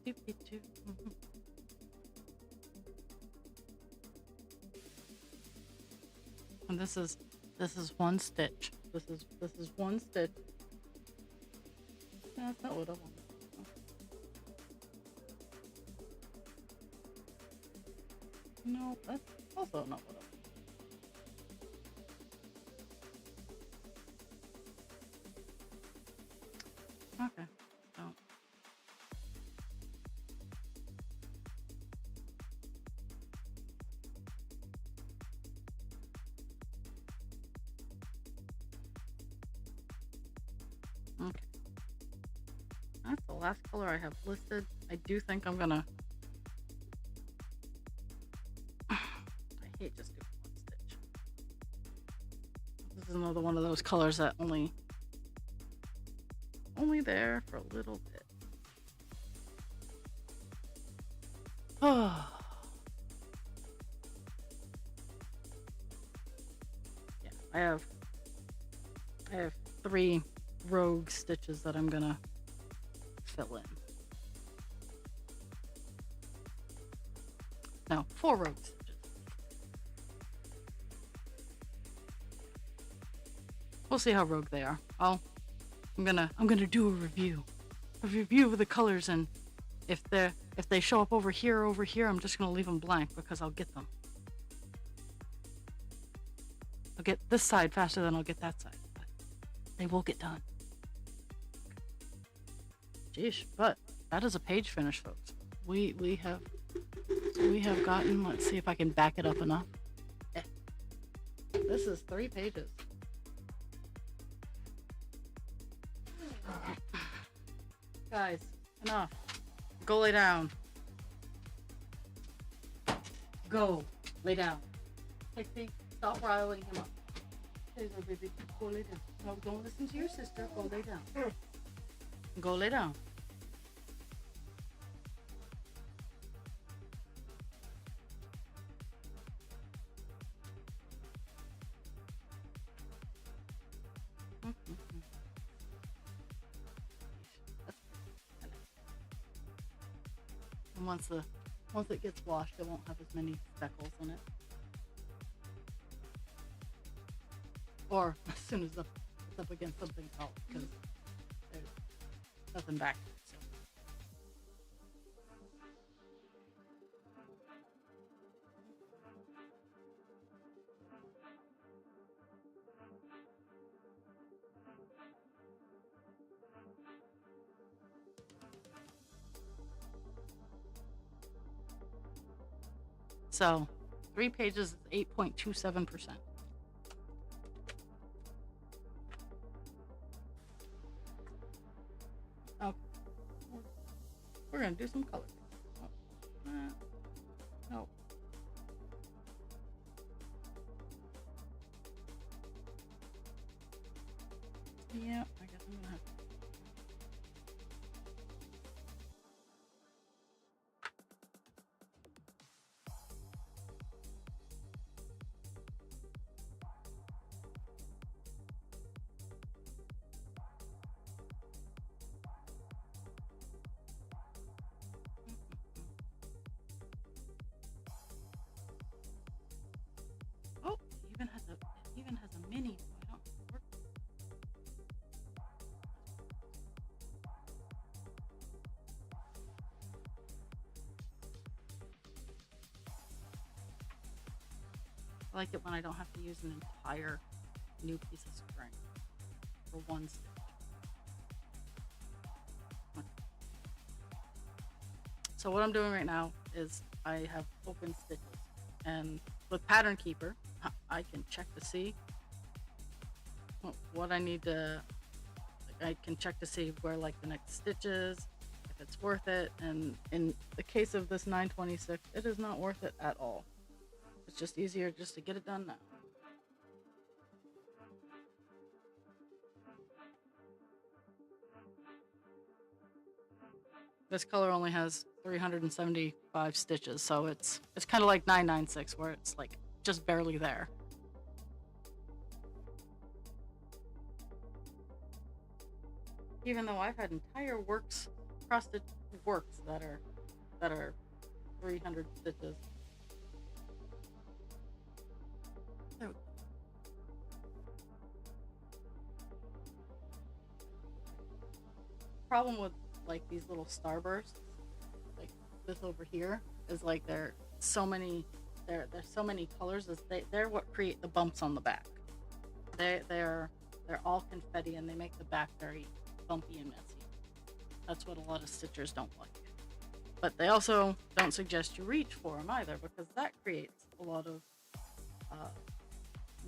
Mm-hmm. And this is one stitch. This is one stitch. No, that's not what I want. No, that's also not what I want. Okay. So. Okay. That's the last color I have listed. I do think I'm gonna. I hate just doing one stitch. This is another one of those colors that only there for a little bit. Oh. Yeah, I have 3 rogue stitches that I'm gonna fill in. No, 4 rogue stitches. We'll see how rogue they are. I'm gonna do a review of the colors, and if they show up over here, I'm just gonna leave them blank because I'll get them. I'll get this side faster than I'll get that side, but they will get done. Jeez, but that is a page finish, folks. We have gotten. Let's see if I can back it up enough. This is 3 pages. Guys, enough. Go lay down. Go lay down. Pixie, stop riling him up. There's our baby. Go lay down. No, don't listen to your sister. Go lay down. Go lay down. And once it gets washed, it won't have as many speckles in it. Or as soon as it's up against something else, because there's nothing back there. So 3 pages is 8.27%. Okay. We're gonna do some color. No. Yeah, I guess I'm gonna have to. Oh, it even has a mini, so I don't work. I like it when I don't have to use an entire new piece of string for one stitch. So what I'm doing right now is I have open stitches, and with Pattern Keeper, I can check to see what I need to. I can check to see where like the next stitch is, if it's worth it. And in the case of this 926, it is not worth it at all. It's just easier just to get it done now. This color only has 375 stitches, so it's kind of like 996, where it's like just barely there. Even though I've had entire cross-stitch works that are 300 stitches. There we go. Problem with like these little starbursts, like this over here, is like there's so many colors. They're what create the bumps on the back. They're all confetti, and they make the back very bumpy and messy. That's what a lot of stitchers don't like. But they also don't suggest you reach for them either, because that creates a lot of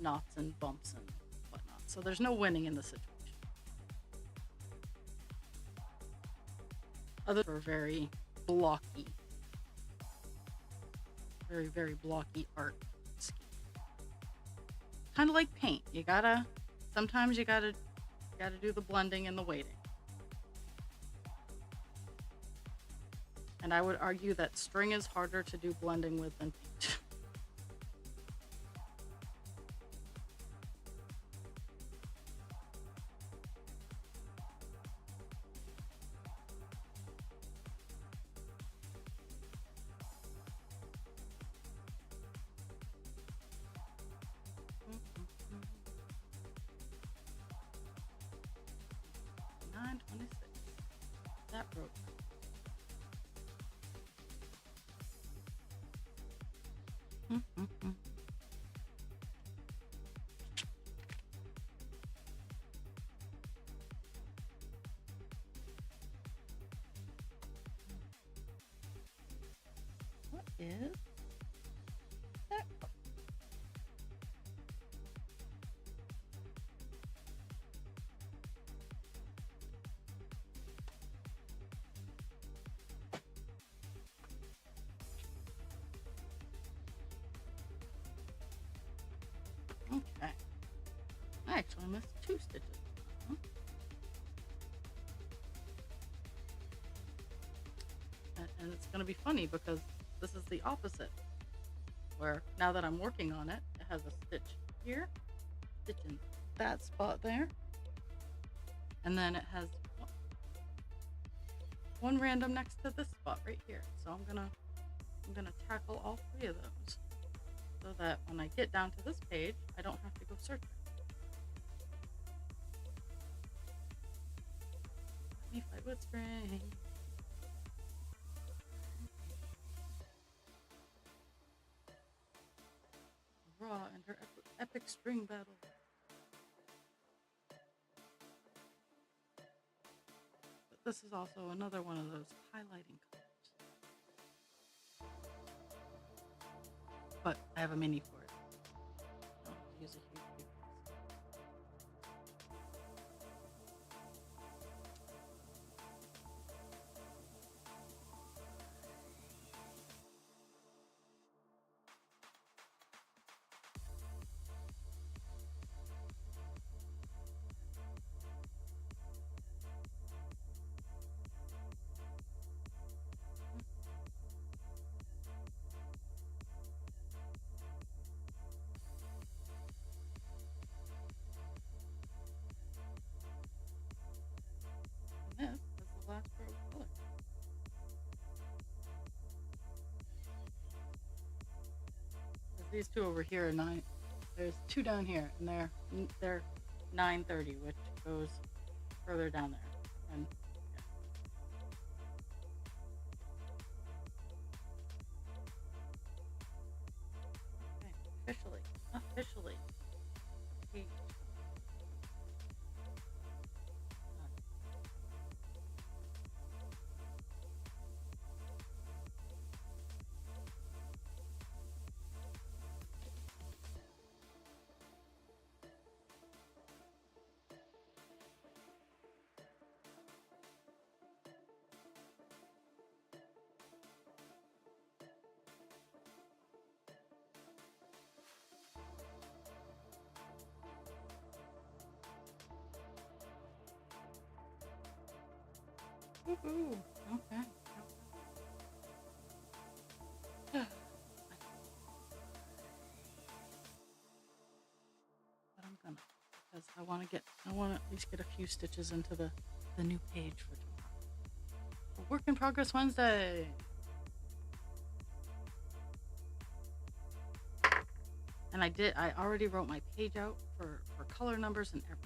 knots and bumps and whatnot. So there's no winning in the situation. Other are very blocky, very blocky art scheme. Kind of like paint. Sometimes you gotta do the blending and the weighting. And I would argue that string is harder to do blending with than paint. That broke. What is that? Okay. I actually missed 2 stitches. And it's going to be funny because this is the opposite. Where now that I'm working on it, it has a stitch here, stitch in that spot there, and then it has one random next to this spot right here. So I'm gonna tackle all 3 of those, so that when I get down to this page, I don't have to go searching. Let me fight with spring. Raw and her epic string battle. But this is also another one of those highlighting colors. but I have a mini for it. I don't use a huge piece. And this is the last row of color. These two over here are 9. There's 2 down here, and they're 930, which goes further down there. And yeah. Okay, officially. Page. Woohoo! Okay. But I'm gonna, because I want to at least get a few stitches into the new page for tomorrow. A work in progress Wednesday. And I already wrote my page out for color numbers and everything.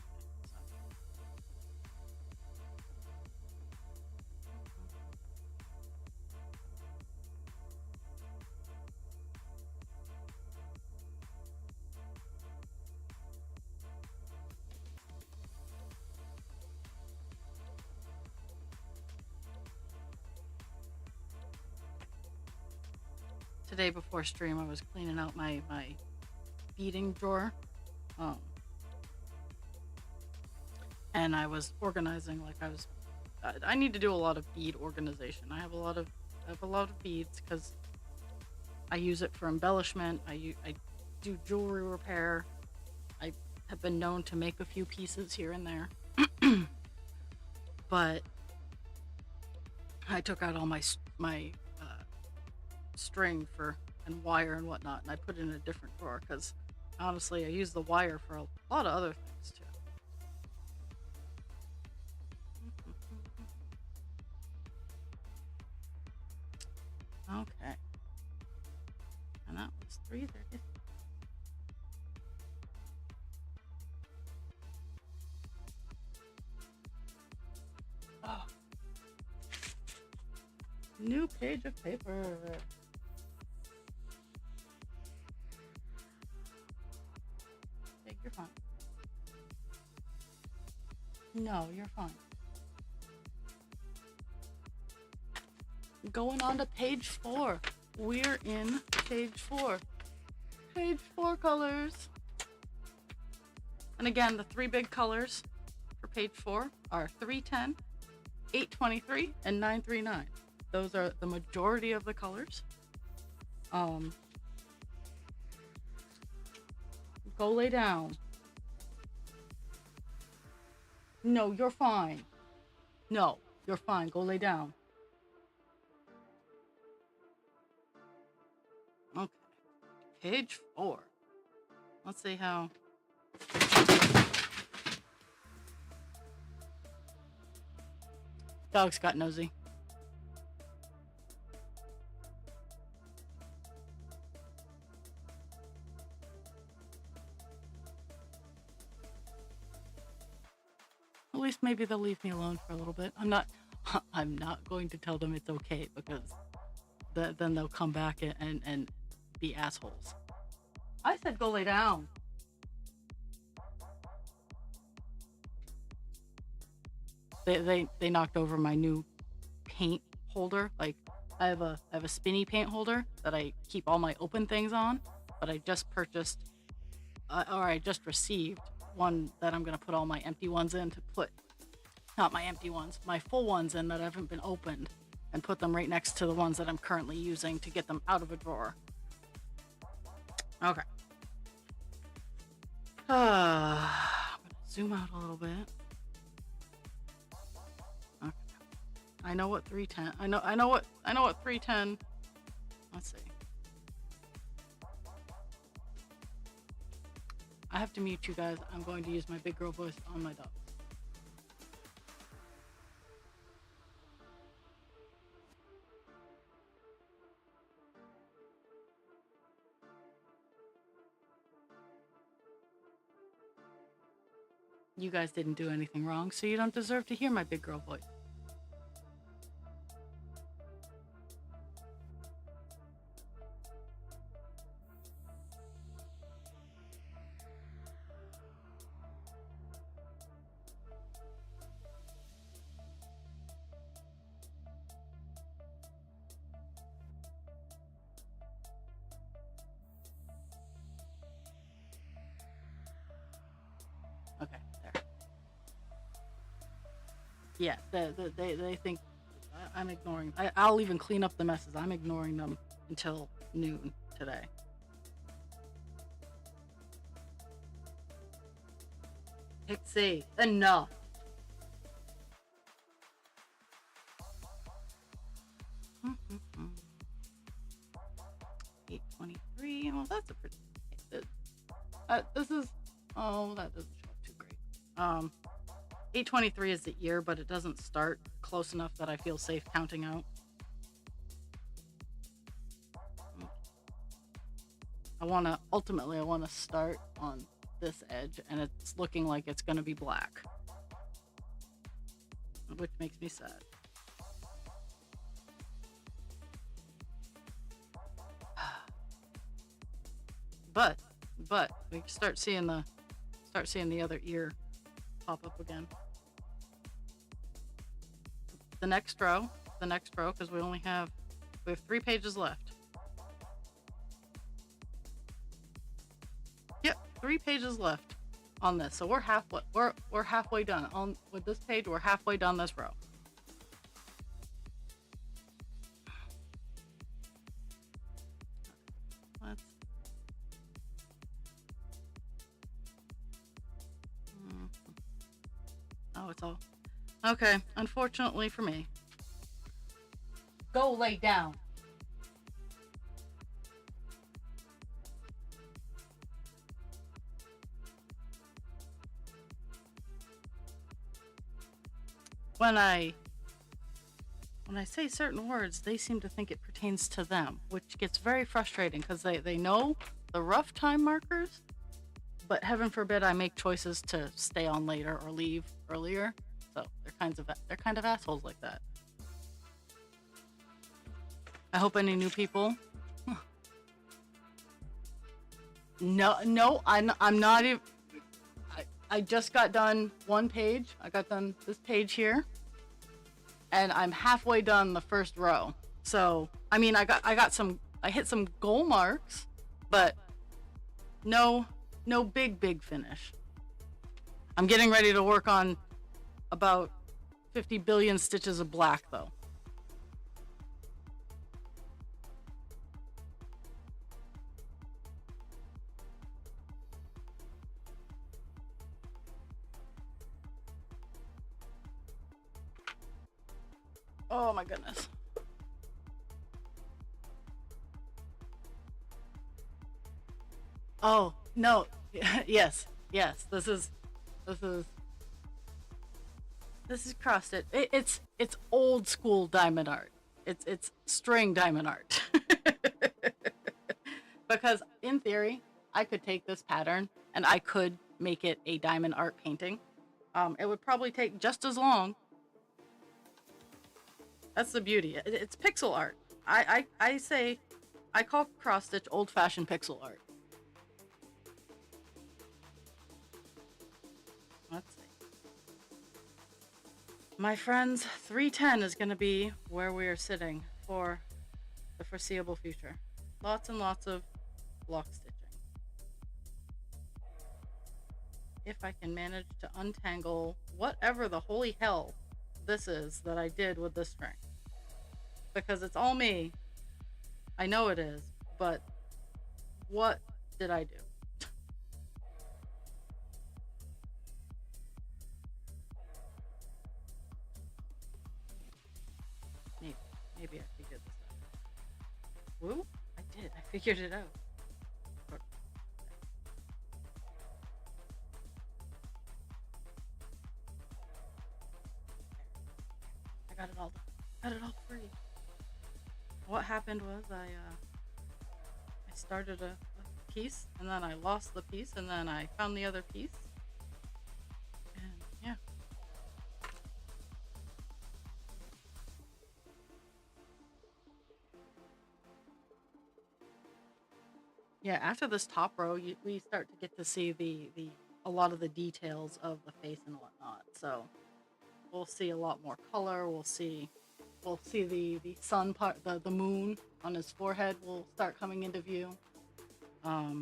Today before stream, I was cleaning out my beading drawer, and I was organizing. I need to do a lot of bead organization. I have a lot of beads because I use it for embellishment. I do jewelry repair. I have been known to make a few pieces here and there, but I took out all my string and wire and whatnot, and I put it in a different drawer because honestly I use the wire for a lot of other things too. Okay, and that was 3:30. Oh, new page of paper. You're fine. No, you're fine. Going on to page 4. We're in page 4. Page 4 colors. And again, the 3 big colors for page 4 are 310, 823, and 939. Those are the majority of the colors. Go lay down. No, you're fine. No, you're fine. Go lay down. Okay. Page 4. Let's see how. Dogs got nosy. At least maybe they'll leave me alone for a little bit. I'm not going to tell them it's okay because then they'll come back and be assholes. I said go lay down. They knocked over my new paint holder. Like I have a spinny paint holder that I keep all my open things on, but I just purchased, or I just received one that I'm gonna put all my empty ones in to put, not my empty ones, my full ones in that haven't been opened, and put them right next to the ones that I'm currently using to get them out of a drawer. Okay. I'm gonna zoom out a little bit. Okay. I know what 310. I know what 310. Let's see. I have to mute you guys. I'm going to use my big girl voice on my dog. You guys didn't do anything wrong, so you don't deserve to hear my big girl voice. Okay, there. Yeah, they think I'm ignoring. I'll even clean up the messes. I'm ignoring them until noon today. Pixie, enough. Mm-hmm. 823. Well, that's a pretty. This is. Oh, that doesn't show up too great. 823 is the year, but it doesn't start close enough that I feel safe counting out. I want to start on this edge, and it's looking like it's going to be black, which makes me sad. But we start seeing the other ear pop up again. The next row, because we have 3 pages left. Yep, 3 pages left on this. So we're halfway done on with this page. We're halfway done this row. Oh, it's all okay. Unfortunately for me. Go lay down. When I say certain words, they seem to think it pertains to them, which gets very frustrating because they know the rough time markers, but heaven forbid I make choices to stay on later or leave earlier. So they're kind of assholes like that. I hope any new people. No, I'm not even. I just got done one page. I got done this page here, and I'm halfway done the first row. So I mean, I hit some goal marks, but no big finish. I'm getting ready to work on about 50 billion stitches of black, though. Oh my goodness. Oh, no. Yes. This is cross stitch. It's old school diamond art. It's string diamond art. Because in theory, I could take this pattern and I could make it a diamond art painting. It would probably take just as long. That's the beauty. It's pixel art. I say, I call cross stitch old-fashioned pixel art. Let's see. My friends, 310 is going to be where we are sitting for foreseeable future. Lots and lots of block stitching. If I can manage to untangle whatever the holy hell this is that I did with this string. Because it's all me. I know it is, but what did I do? Maybe I figured this out. Woo? I did. I figured it out. I got it all done. Got it all free. What happened was I started a piece, and then I lost the piece, and then I found the other piece. And yeah. Yeah, after this top row, we start to get to see a lot of the details of the face and whatnot. So we'll see a lot more color. We'll see the sun part, the moon on his forehead will start coming into view. Yeah,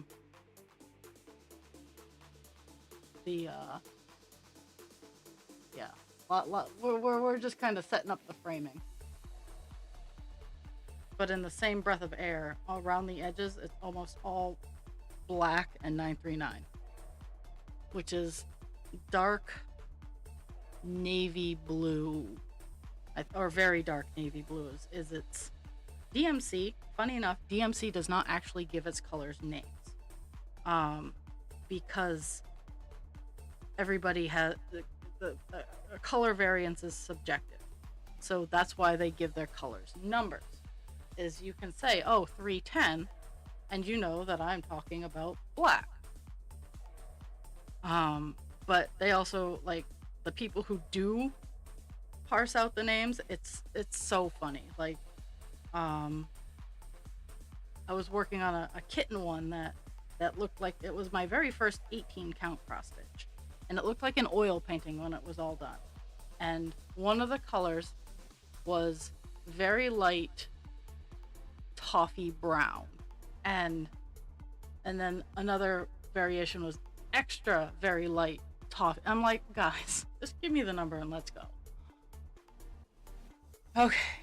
we're just kind of setting up the framing. But in the same breath of air, around the edges, it's almost all black and 939, which is dark navy blue, or very dark navy blue is its DMC. Funny enough, DMC does not actually give its colors names, because everybody has the color variance is subjective, so that's why they give their colors numbers. Is you can say, oh, 310, and you know that I'm talking about black. But they also, like, the people who do parse out the names, it's so funny. Like, I was working on a kitten one that looked like it was my very first 18 count cross stitch, and it looked like an oil painting when it was all done. And one of the colors was very light toffee brown, and then another variation was extra very light toffee. I'm like, guys, just give me the number and let's go. Okay,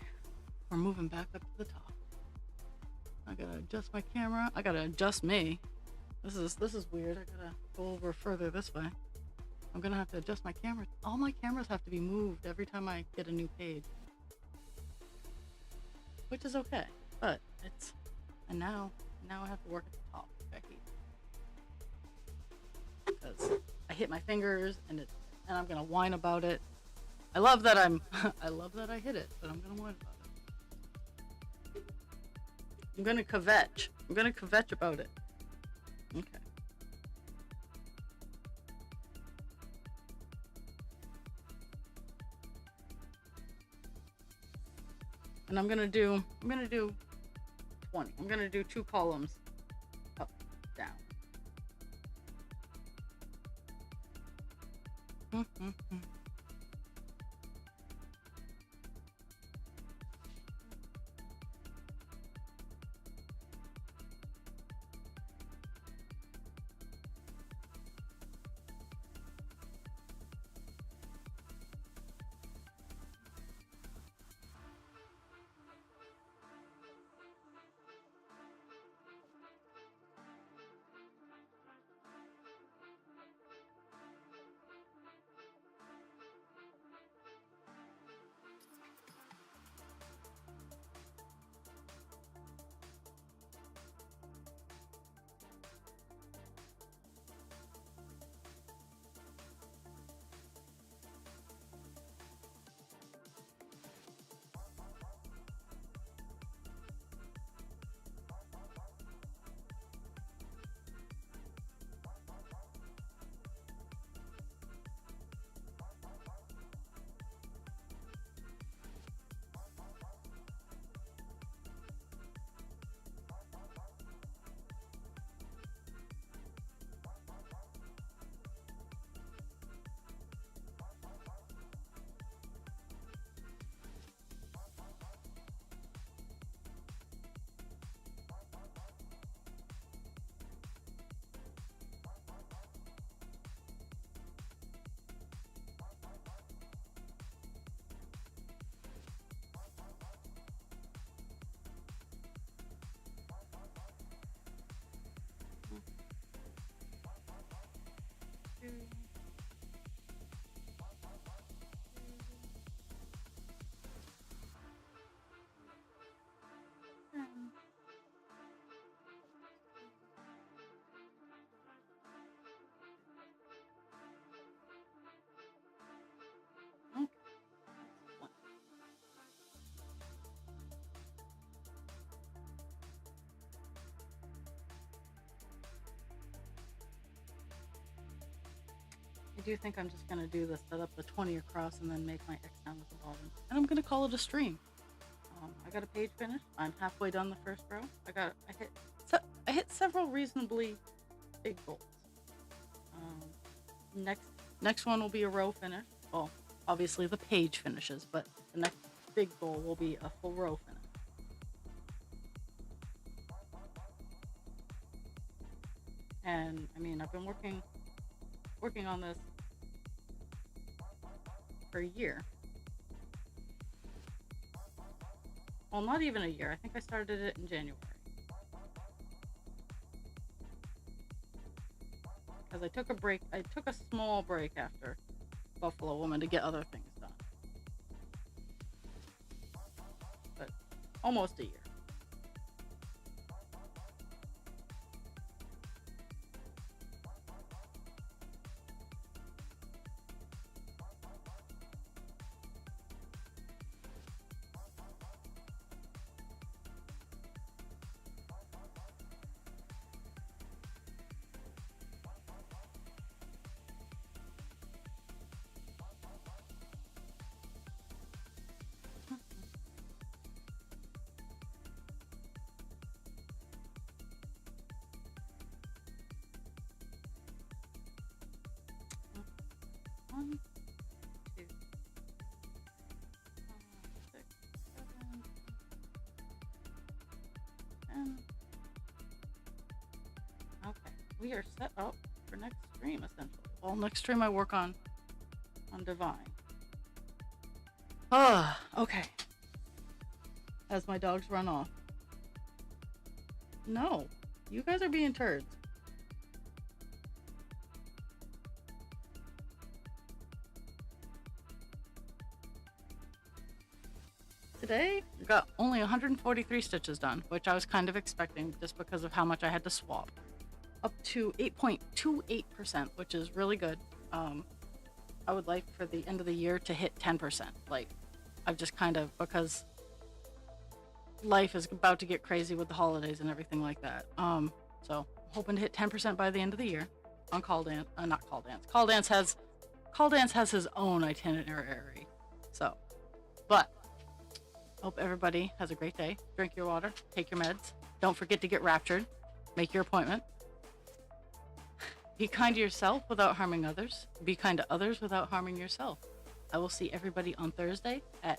we're moving back up to the top. I gotta adjust my camera. I gotta adjust me. This is weird. I gotta go over further this way. I'm gonna have to adjust my camera. All my cameras have to be moved every time I get a new page, which is okay. But and now I have to work at the top, Becky, because I hit my fingers and I'm gonna whine about it. I love that I hit it, but I'm gonna whine about it. I'm gonna kvetch about it. Okay. And I'm gonna do 20. I'm gonna do 2 columns up, down. do think I'm just gonna do the set up the 20 across and then make my X down at the bottom. And I'm gonna call it a stream. I got a page finished. I'm halfway done the first row. I hit several reasonably big goals. Next one will be a row finish. Well, obviously the page finishes, but the next big goal will be a full row finish. And I mean, I've been working on this for a year. Well, not even a year. I think I started it in January. Because I took a break. I took a small break after Buffalo Woman to get other things done. But almost a year. One, two, 5, 6, 7, 10. Okay, we are set up for next stream essentially. Well, next stream I work on Divine. Okay. As my dogs run off. No, you guys are being turds. Today, I got only 143 stitches done, which I was kind of expecting just because of how much I had to swap. Up to 8.28%, which is really good. I would like for the end of the year to hit 10%. Like, I've just kind of, because life is about to get crazy with the holidays and everything like that. So, hoping to hit 10% by the end of the year on Call Dance. Not Call Dance. Call Dance has his own itinerary. So, but hope everybody has a great day. Drink your water, take your meds. Don't forget to get raptured. Make your appointment. Be kind to yourself without harming others. Be kind to others without harming yourself. I will see everybody on Thursday at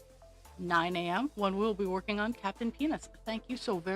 9 a.m. when we'll be working on Captain Penis. Thank you so very